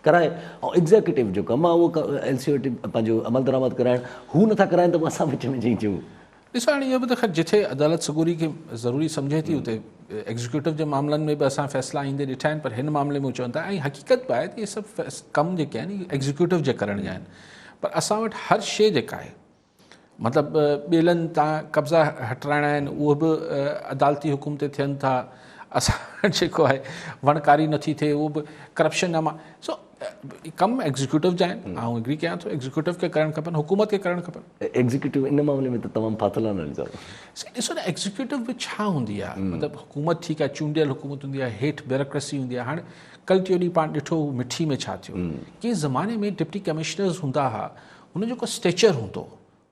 कराए, ऐं एग्ज़ीक्यूटिव जो कमु आहे उहो LCOT पंहिंजो अमल दरामद कराइणु, हू नथा कराइनि त असां विच में चई ॾिसो हाणे इहो बि त ख़ैर जिथे अदालत सगूरी खे ज़रूरी सम्झे थी उते एग्ज़ीक्यूटिव जे मामलनि में बि असां फ़ैसिला ईंदे ॾिठा आहिनि, पर हिन मामले में चवनि था। ऐं हक़ीक़त बि आहे त इहे सभु कम जेके आहिनि एग्ज़ीक्यूटिव जे करण जा आहिनि, पर असां वटि हर शइ जेका आहे मतिलबु ॿियलनि तां कब्ज़ा हटाइणा आहिनि उहे बि अदालती हुकुम ते थियनि था। असां जेको आहे वणकारी नथी थिए उहो बि करप्शन न मां सो कम एग्ज़ीक्यूटिव जा आहिनि। ऐं एग्री कयां थो एग्ज़ीक्यूटिव खे करणु खपनि, हुकूमत खे करणु खपनि। एग्ज़ीक्यूटिव इन मामले में त तमामु फाथल आहे न साहब। ॾिसो न एग्ज़ीक्यूटिव बि छा हूंदी आहे, मतिलबु हुकूमत ठीकु आहे, चूंडियल हुकूमत हूंदी आहे, हेठि ब्यूरोक्रेसी हूंदी आहे। हाणे कल टियों ॾींहुं पाण ॾिठो मिठी में छा थियो। कंहिं ज़माने में डिप्टी कमिश्नर्स हूंदा हुआ, हुन जेको स्टेचर हूंदो,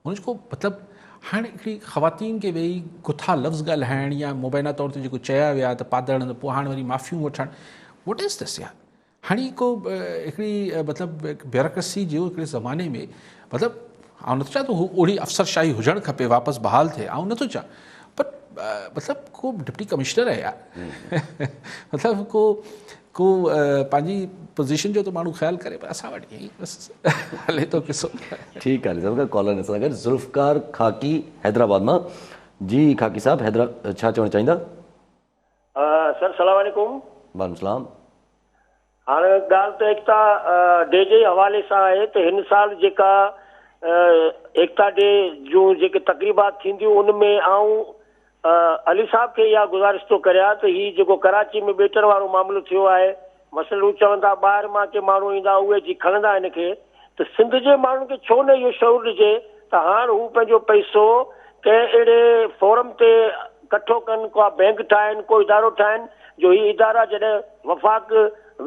हुन जेको मतिलबु हाणे हिकिड़ी ख़वातीन खे वेही गुथा लफ़्ज़ ॻाल्हाइण या मुबैना तौर ते जेको चया विया त पादड़, पोइ हाणे वरी माफ़ियूं वठणु, वॉट इज़ दिस यार। हाणे को हिकिड़ी मतिलबु ब्यूरोक्रेसी जो हिकिड़े ज़माने में मतिलबु आउं नथो चाहियां त ओड़ी अफ़सरशाही हुजणु खपे, वापसि बहाल थिए, आउं नथो चाहियां, पर मतिलबु को डिप्टी कमिश्नर आहे यार मतिलबु को पंहिंजी पोज़ीशन जो त माण्हू ख़्यालु करे, पर असां वटि ईअं ई बसि हले थो किसो। ठीकु आहे साहब। कॉलर सां गॾु ज़ुल्फ़कार खाकी हैदराबाद मां। जी खाकी साहब, छा चवणु चाहींदा? सर सलाम वालेकुम। वालेकुम सलाम। हाणे ॻाल्हि त एकता डे जे हवाले सां आहे त हिन साल जेका एकता डे जूं जेके तक़रीबात थींदियूं उनमें आऊं अली साहब खे इहा गुज़ारिश थो करियां त हीउ जेको कराची में बेटण वारो मामिलो थियो आहे, मसइलो चवनि था ॿाहिरि मां के माण्हू ईंदा उहे जी खणंदा हिन खे, त सिंध जे माण्हुनि खे छो न इहो शऊर ॾिजे त हाणे हू पंहिंजो पैसो कंहिं अहिड़े फोरम ते इकठो कनि, को बैंक ठाहिनि, को इदारो ठाहिनि जो हीअ इदारा जॾहिं वफ़ाक़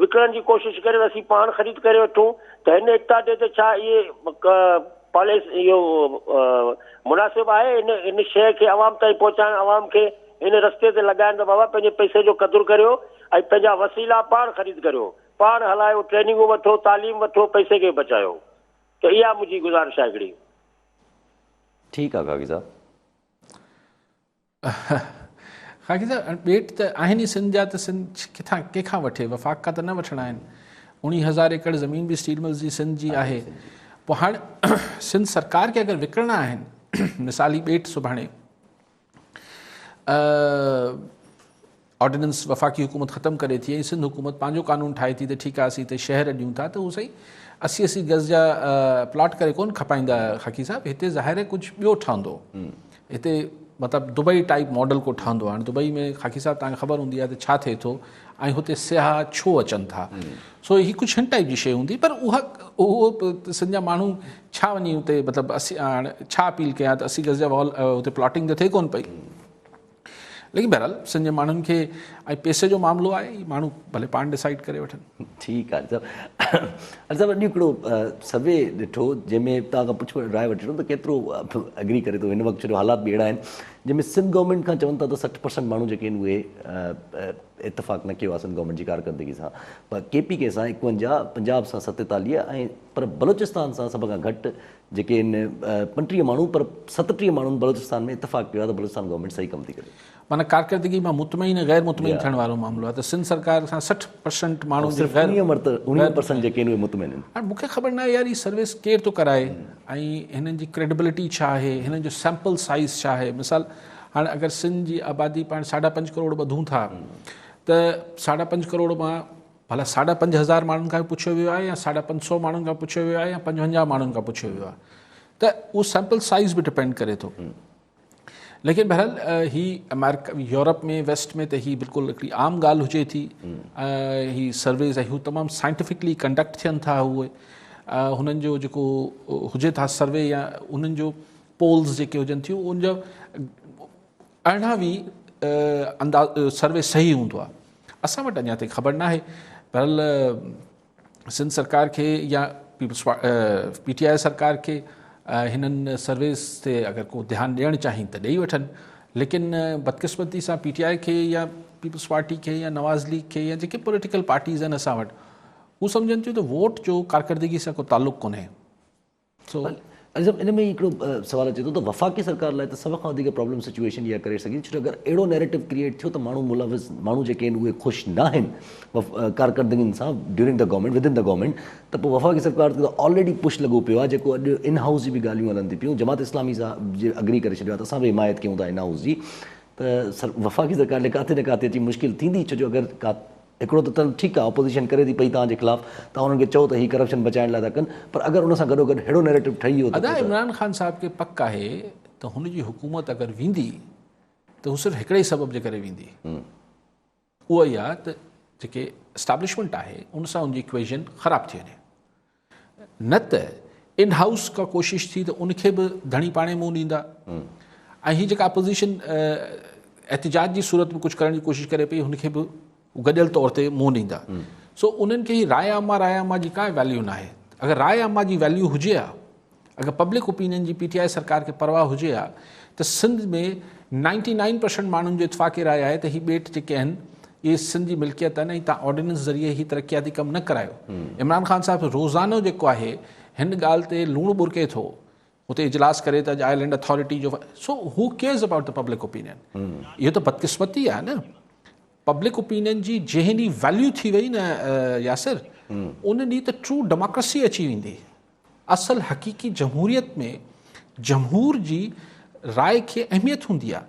विकिणण जी कोशिशि करे असीं पाण ख़रीद करे वठूं, त हिन एकता डे ते छा इहे पॉलिसी इहो मुनासिबु आहे इन शइ खे अवाम ताईं पहुचाइण, अवाम खे हिन रस्ते ते लॻाइण त बाबा पंहिंजे पैसे जो क़दुरु करियो ऐं पंहिंजा वसीला पाण ख़रीद करियो, पाण हलायो, ट्रेनिंगूं वठो, तालीम वठो, पैसे खे बचायो। त इहा मुंहिंजी गुज़ारिश आहे हिकिड़ी। ठीकु आहे खाकी साहब। खाकी साहब ॿेट त आहिनि ई सिंध जा, त सिंध किथां कंहिंखां वठे, वफ़ाक़ खां त न वठणा आहिनि। 19,000 एकड़ ज़मीन बि स्टील मिल्स जी सिंध जी आहे। पोइ हाणे सिंध सरकार खे अगरि विकिणणा आहिनि, मिसाली ॿेट सुभाणे ऑर्डिनेंस वफ़ाक़ी हुकूमत ख़त्म करे थी ऐं सिंध हुकूमत पंहिंजो कानून ठाहे थी त ठीकु आहे असीं हिते शहर ॾियूं था त उहो सही 80 गज़ जा प्लॉट करे कोन खपाईंदा ख़ाकी साहिबु हिते ज़ाहिर आहे कुझु ॿियो ठहंदो हिते मतिलबु दुबई टाइप मॉडल को ठहंदो हाणे दुबई में ख़ाकी साहिबु तव्हांखे ख़बर हूंदी आहे त छा थिए थो ऐं हुते सियाह छो अचनि था सो हीअ कुझु हिन टाइप जी शइ हूंदी पर उहो सिंध जा माण्हू छा वञी हुते मतिलबु हाणे छा अपील कयां त 80 गज़ जा वॉल हुते प्लॉटिंग त थिए कोन पई लेकिन बहरहाल सिंध जे माण्हुनि खे ऐं पैसे जो मामिलो आहे माण्हू भले पाण डिसाइड करे वठनि ठीकु आहे सभु अॼु हिकिड़ो सर्वे ॾिठो जंहिंमें तव्हां खां पुछो राय वठो त केतिरो एग्री करे थो हिन वक़्तु जो हालात बि अहिड़ा आहिनि जंहिंमें सिंध गवर्नमेंट खां चवनि था त 60% माण्हू जेके आहिनि उहे इतफ़ाक़ न कयो आहे सिंध गवर्नमेंट जी कारकर्दगी सां पर KPK सां 51 पंजाब सां 47 ऐं पर बलोचिस्तान सां सभ खां घटि जेके आहिनि 35 माण्हू पर 37 माण्हुनि बलोचिस्तान में इतफ़ाक़ कयो आहे त बलोचिस्तान गवर्नमेंट सही कमु थी करे माना कारकर्दगी मां मुतमईन गैर मुतमईन थियण वारो मामिलो आहे त सिंध सरकार सां 60% माण्हू 19% जेके आहिनि उहे मुतमईन आहिनि हाणे मूंखे ख़बर न आहे यार ही सर्विस केरु थो कराए ऐं हिननि जी क्रेडिबिलिटी छा आहे हिननि जो सैम्पल साइज़ छा आहे मिसाल हाणे अगरि सिंध जी आबादी पाण 5.5 करोड़ ॿधूं था त 5.5 करोड़ मां भला 5,500 माण्हुनि खां पुछियो वियो आहे या 550 माण्हुनि खां पुछियो वियो आहे या 55 माण्हुनि खां पुछियो वियो आहे त उहो सैम्पल साइज़ बि डिपेंड करे थो लेकिन बहरहाल ही अमेरिका यूरोप में वेस्ट में त ही बिल्कुलु हिकिड़ी आम ॻाल्हि हुजे थी ही सर्वेस ऐं हू तमामु साइंटिफिकली कंडक्ट थियनि था उहे हुननि जो जेको हुजे था सर्वे या उन्हनि जो पोल्स जेके हुजनि थियूं उनजो 18 अंदाज़ सर्वे सही हूंदो आहे असां वटि अञा ताईं ख़बर न आहे बहरहाल सिंध सरकार खे या PTI सरकार खे हिननि सर्विस ते अगरि को ध्यानु ॾियणु चाहिनि त ॾेई वठनि लेकिन बदकिस्मती सां PTI खे या पीपल्स पार्टी खे या नवाज़ लीग खे या जेके पॉलिटिकल पार्टीज़ आहिनि असां वटि हू सम्झनि थियूं त वोट जो कारकर्दगी सां को तालुक़ु कोन्हे सो इन में हिकिड़ो सवाल अचे थो त वफ़ाक़ी सरकार लाइ त सभ खां वधीक प्रॉब्लम सिचुएशन इहा करे सघे छो अगरि अहिड़ो नैरेटिव क्रिएट थियो त माण्हू मुलविज़ माण्हू जेके आहिनि उहे ख़ुशि न आहिनि कारकर्दगियुनि सां during the government within the government त पोइ वफ़ाक़ी सरकार ते ऑलरेडी पुश लॻो पियो आहे जेको अॼु इन हाउस जी बि ॻाल्हियूं हलनि थी पियूं जमात इस्लामी सां जे अग्री करे छॾियो आहे त असां बि हिमायत कयूं था इन हाउस जी त वफ़ाक़ी सरकार लाइ काथे न काथे अची मुश्किल थींदी छो जो अगरि का हिकिड़ो त ठीकु आहे ऑपोज़िशन करे थी पई तव्हांजे ख़िलाफ़ु तव्हां उन्हनि खे चओ त हीअ करप्शन बचाइण लाइ था कनि पर अगरि उन सां गॾोगॾु अहिड़ो नैरेटिव ठही वियो अदा इमरान ख़ान साहिब खे पक आहे त हुनजी हुकूमत अगरि वेंदी त हू सिर्फ़ु हिकिड़े ई सबब जे करे वेंदी उहो ई आहे त जेके एस्टाब्लिशमेंट आहे उन सां उनजी इक्वेशन ख़राबु थी वञे न त इन हाउस का कोशिशि थी त उनखे बि धणी पाणे मुंहुं ॾींदा ऐं हीअ जेका अपोज़िशन एहतिजाज जी सूरत में कुझु करण जी कोशिशि करे पई हुनखे बि गॾियल तौर ते मुंहुं ॾींदा सो उन्हनि खे राय आमा जी का वैल्यू न आहे अगरि राय आमा जी वैल्यू हुजे हा अगरि पब्लिक ओपिनियन जी PTI सरकार खे परवाह हुजे हा त सिंध में 99% माण्हुनि जो इतफ़ाक़ी राय आहे त ही ॿेट जेके आहिनि इहे सिंध जी मिल्कियत आहिनि ऐं तव्हां ऑर्डिनेंस ज़रिए ही तरक़ियाती कमु न करायो इमरान ख़ान साहिबु रोज़ानो जेको आहे हिन ॻाल्हि ते लूणु बुरके थो हुते इजलास करे त आइलैंड अथॉरिटी जो सो हू cares about the public opinion इहो त बदकिस्मती आहे न पब्लिक ओपिनियन जी जंहिं ॾींहुं वैल्यू थी वई न यासिर उन ॾींहुं त ट्रू डेमोक्रेसी अची वेंदी असल हक़ीक़ी जमहूरियत में जमहूर जी राय खे अहमियत हूंदी आहे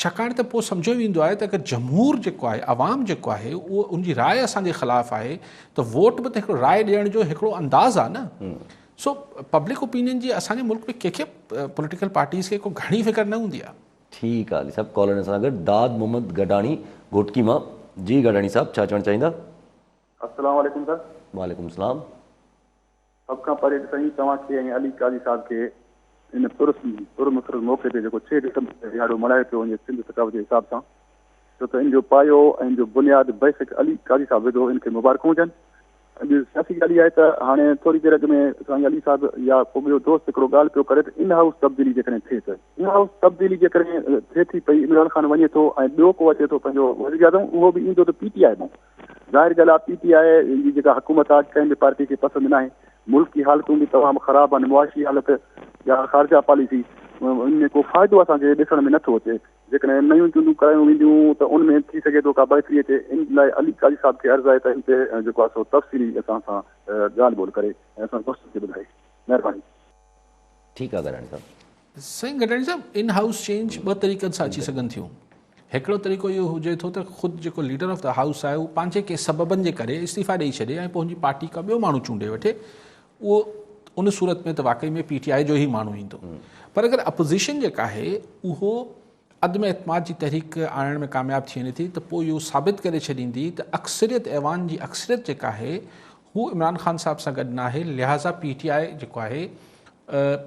छाकाणि त पोइ सम्झो वेंदो आहे त अगरि जमहूर जेको आहे अवाम जेको आहे उहो उनजी राय असांजे ख़िलाफ़ु आहे त वोट बि त हिकिड़ो राय ॾियण जो हिकिड़ो अंदाज़ आहे न सो पब्लिक ओपिनियन जी असांजे मुल्क में कंहिंखे पॉलिटिकल पार्टीज़ खे को घणी फिक्र न हूंदी आहे ठीकु आहे सभु कॉलर सां गॾु दाद मोहम्मद गडाणी घोटकी मां जी गडाणी साहब छा चवणु चाहींदा अस्सलाम वालेकुम सर वालेकुम सलाम सभ खां पहिरीं साईं तव्हांखे ऐं अली काज़ी साहिब खे इन पुरमसर मौक़े ते जेको 6 डिसंबर ते ॾियारो मल्हायो पियो वञे सिंध सकाफ़त जे हिसाब सां छो त इन जो पायो ऐं इन जो बुनियादु बेसिक अली काज़ी साहिब विधो इनखे मुबारकूं हुजनि अॼु सियासी ॻाल्हि आहे त हाणे थोरी देरि अॻु में साईं अली साहिब या को ॿियो दोस्त हिकिड़ो ॻाल्हि पियो करे त इन हाउस तब्दीली जेकॾहिं थिए त इन हाउस तब्दीली जेकॾहिं थिए थी पई इमरान ख़ान वञे थो ऐं ॿियो को अचे थो पंहिंजो वज़ीर आज़म उहो बि ईंदो त PTI मां ज़ाहिर ॻाल्हि आहे PTI जी जेका हुकूमत आहे कंहिं बि पार्टी खे पसंदि न आहे मुल्क की हालतूं बि तमामु ख़राबु आहिनि मुआशी हालत या ख़ारजा पॉलिसी उनमें को फ़ाइदो असांखे ॾिसण में नथो अचे जेकॾहिं नयूं चूंडूं करायूं वेंदियूं त उनमें थी सघे थो का बहितरी अचे इन लाइ अली काज़ी साहिब खे अर्ज़ु आहे त हिन ते जेको आहे सो तफ़सीली असां सां ॻाल्हि ॿोल करे ऐं असां दोस्त खे ॿुधाए महिरबानी ठीकु आहे गडाणी साहिब साईं गडाणी साहिब इन हाउस चेंज ॿ तरीक़नि सां अची सघनि थियूं हिकिड़ो तरीक़ो इहो हुजे थो त ख़ुदि जेको लीडर ऑफ द हाउस आहे उहो पंहिंजे के सबबनि जे करे इस्तीफ़ा ॾेई छॾे ऐं पंहिंजी पार्टी का ॿियो माण्हू चूंडे वठे, उहो उन सूरत में त वाक़ई में PTI जो ई माण्हू ईंदो। पर अगरि अपोज़िशन जेका आहे उहो अदम एतमाद जी तहरीक आणण में कामयाबु थी वञे थी त पोइ इहो साबित करे छॾींदी त अक्सरियत ऐवान जी अक्सरियत जेका आहे हू इमरान ख़ान साहब सां गॾु न आहे, लिहाज़ा PTI जेको आहे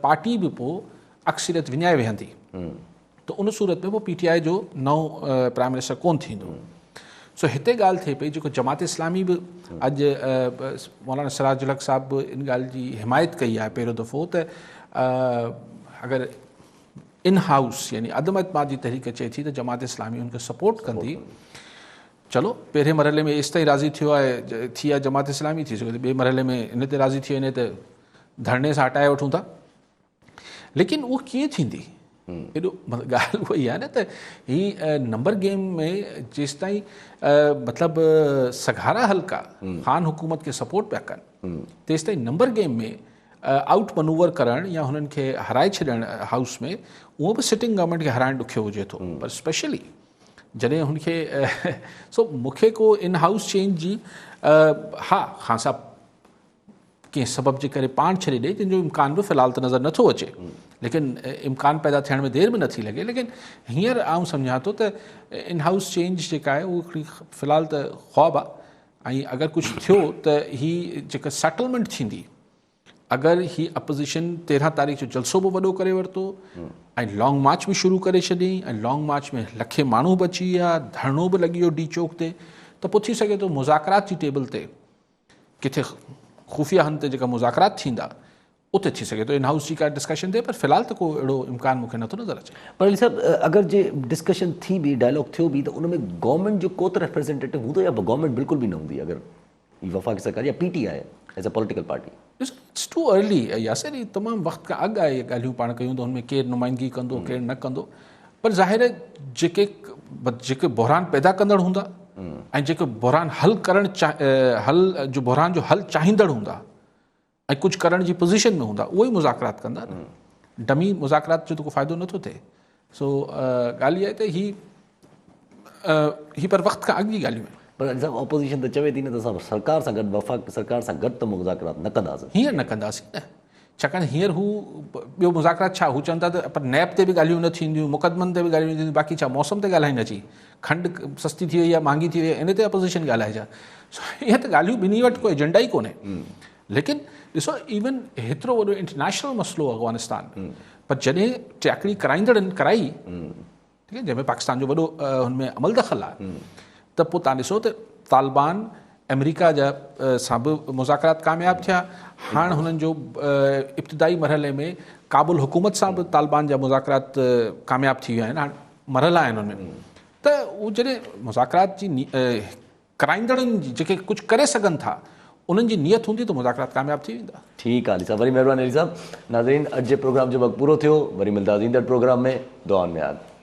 पार्टी बि पोइ अक्सरियत विञाए वेहंदी, त उन सूरत में पोइ PTI जो नओं प्राइम मिनिस्टर कोन थींदो। सो हिते ॻाल्हि थिए पई जेको जमात इस्लामी बि अॼु मौलाना सिराजुल हक़ साहब बि इन ॻाल्हि जी हिमायत कई आहे पहिरियों दफ़ो त अगरि इन हाउस यानी अदम एतमाद जी तहरीक अचे थी त जमात इस्लामी उनखे सपोर्ट कंदी। चलो पहिरें मरहले में एसि ताईं राज़ी थियो आहे थी आहे जमात इस्लामी, थी सघे थो ॿिए मरहले में इन ते राज़ी थी वञे त धरणे सां हटाए वठूं था, लेकिन उहा कीअं थींदी एॾो ॻाल्हि उहा ई आहे न त ही नंबर गेम में जेसि ताईं मतिलबु सघारा हल्का ख़ान हुकूमत खे सपोर्ट पिया कनि तेसि ताईं नंबर गेम में आउट मनूवर करणु या हुननि खे हाराए छॾणु हाउस में उहो बि सिटिंग गवर्नमेंट खे हाराइणु ॾुखियो हुजे थो। पर स्पेशली जॾहिं हुनखे सो मूंखे को इन हाउस चेंज जी हा ख़ान साहब कंहिं सबब जे करे पाण छॾे ॾे जंहिंजो इम्कान बि फ़िलहाल त नज़र नथो अचे, लेकिन इम्कान पैदा थियण में देरि बि नथी लॻे। लेकिन हींअर आउं सम्झां थो त इन हाउस चेंज जेका आहे उहा हिकिड़ी फ़िलहाल त ख़्वाबु आहे, ऐं अगरि कुझु थियो त हीअ जेका सेटलमेंट थींदी, अगरि ही अपोज़िशन 13 तारीख़ जो जलसो बि वॾो करे वरितो ऐं लॉन्ग मार्च बि शुरू करे छॾियईं ऐं लॉन्ग मार्च में लखे माण्हू बि अची विया, धरनो बि लॻी वियो डी चौक ते, त पोइ थी सघे थो मुज़ाकरात जी टेबल ते किथे खुफ़िया हंध ते जेका मुज़ाकरात थींदा उते थी सघे थो इन हाउस जी का डिस्कशन थिए, पर फ़िलहाल त को अहिड़ो इम्कान मूंखे नथो नज़र अचे। पर अली साहब अगरि जे डिस्कशन थी बि डायलॉग थियो बि त उन में गवर्नमेंट जो को त रिप्रेजेंटेटिव हूंदो या गवर्नमेंट बिल्कुलु बि न हूंदी अगरि ही वफ़ाक़ी सरकार या PTI as a political party? It's too early Yasir, ही तमामु वक़्त खां अॻु आहे इहे ॻाल्हियूं पाण कयूं त हुन में केरु नुमाइंदगी कंदो केरु न कंदो, पर ज़ाहिर आहे जेके बहरान पैदा कंदड़ हूंदा ऐं जेके बहरान हल करणु बहरान जो हल चाहींदड़ हूंदा ऐं कुझु करण जी पोज़ीशन में हूंदा उहे ई मुज़ाकरात कंदा न, डमी मुज़ाकरात जो त को फ़ाइदो नथो थिए। सो ॻाल्हि इहा आहे त ही पर वक़्त खां अॻु जी ॻाल्हियूं आहिनि। पर अॼु ऑपोज़िशन त चवे थी न त असां सरकार सां गॾु वफ़ाक़ सरकार सां गॾु त मुज़ाकरात न कंदासीं, हींअर न कंदासीं न, छाकाणि हींअर हू ॿियो मुज़ाकरात छा, हू चवनि था त पर नैब ते बि ॻाल्हियूं न थींदियूं, मुक़दमनि ते बि ॻाल्हियूं न थींदियूं, बाक़ी छा मौसम ते ॻाल्हाइनि अची, खंडु सस्ती थी वई आहे महांगी थी वई आहे इन ते अपोज़िशन ॻाल्हाइजा, इहे त ॻाल्हियूं ॿिन्ही वटि कोई एजेंडा ई कोन्हे। लेकिन ॾिसो इवन हेतिरो वॾो इंटरनेशनल मसइलो अफ़गानिस्तान में, पर जॾहिं टैकड़ी कराईंदड़नि कराई, ठीकु आहे, जंहिंमें पाकिस्तान जो वॾो हुनमें अमल दख़ल आहे, त पोइ तव्हां ॾिसो त तालिबान अमेरिका जा सां बि मुज़ाकरात कामयाबु थिया, हाणे हुननि जो इब्तिदाई मरहले में काबुल हुकूमत सां बि तालिबान जा मुज़ाकरात कामयाबु थी विया आहिनि, हाणे मरहला आहिनि हुनमें, त उहो जॾहिं मुज़ाकरात जी कराईंदड़नि जी जेके कुझु करे सघनि था उन्हनि जी नियत हूंदी त मुज़ाकरात कामयाबु थी वेंदा। ठीकु आहे अली साहब, वरी महिरबानी अली साहब। नाज़रीन, अॼु जे प्रोग्राम जो वक़्तु पूरो थियो, वरी मिलंदासीं ईंदड़ प्रोग्राम में, दुआउनि में यादि।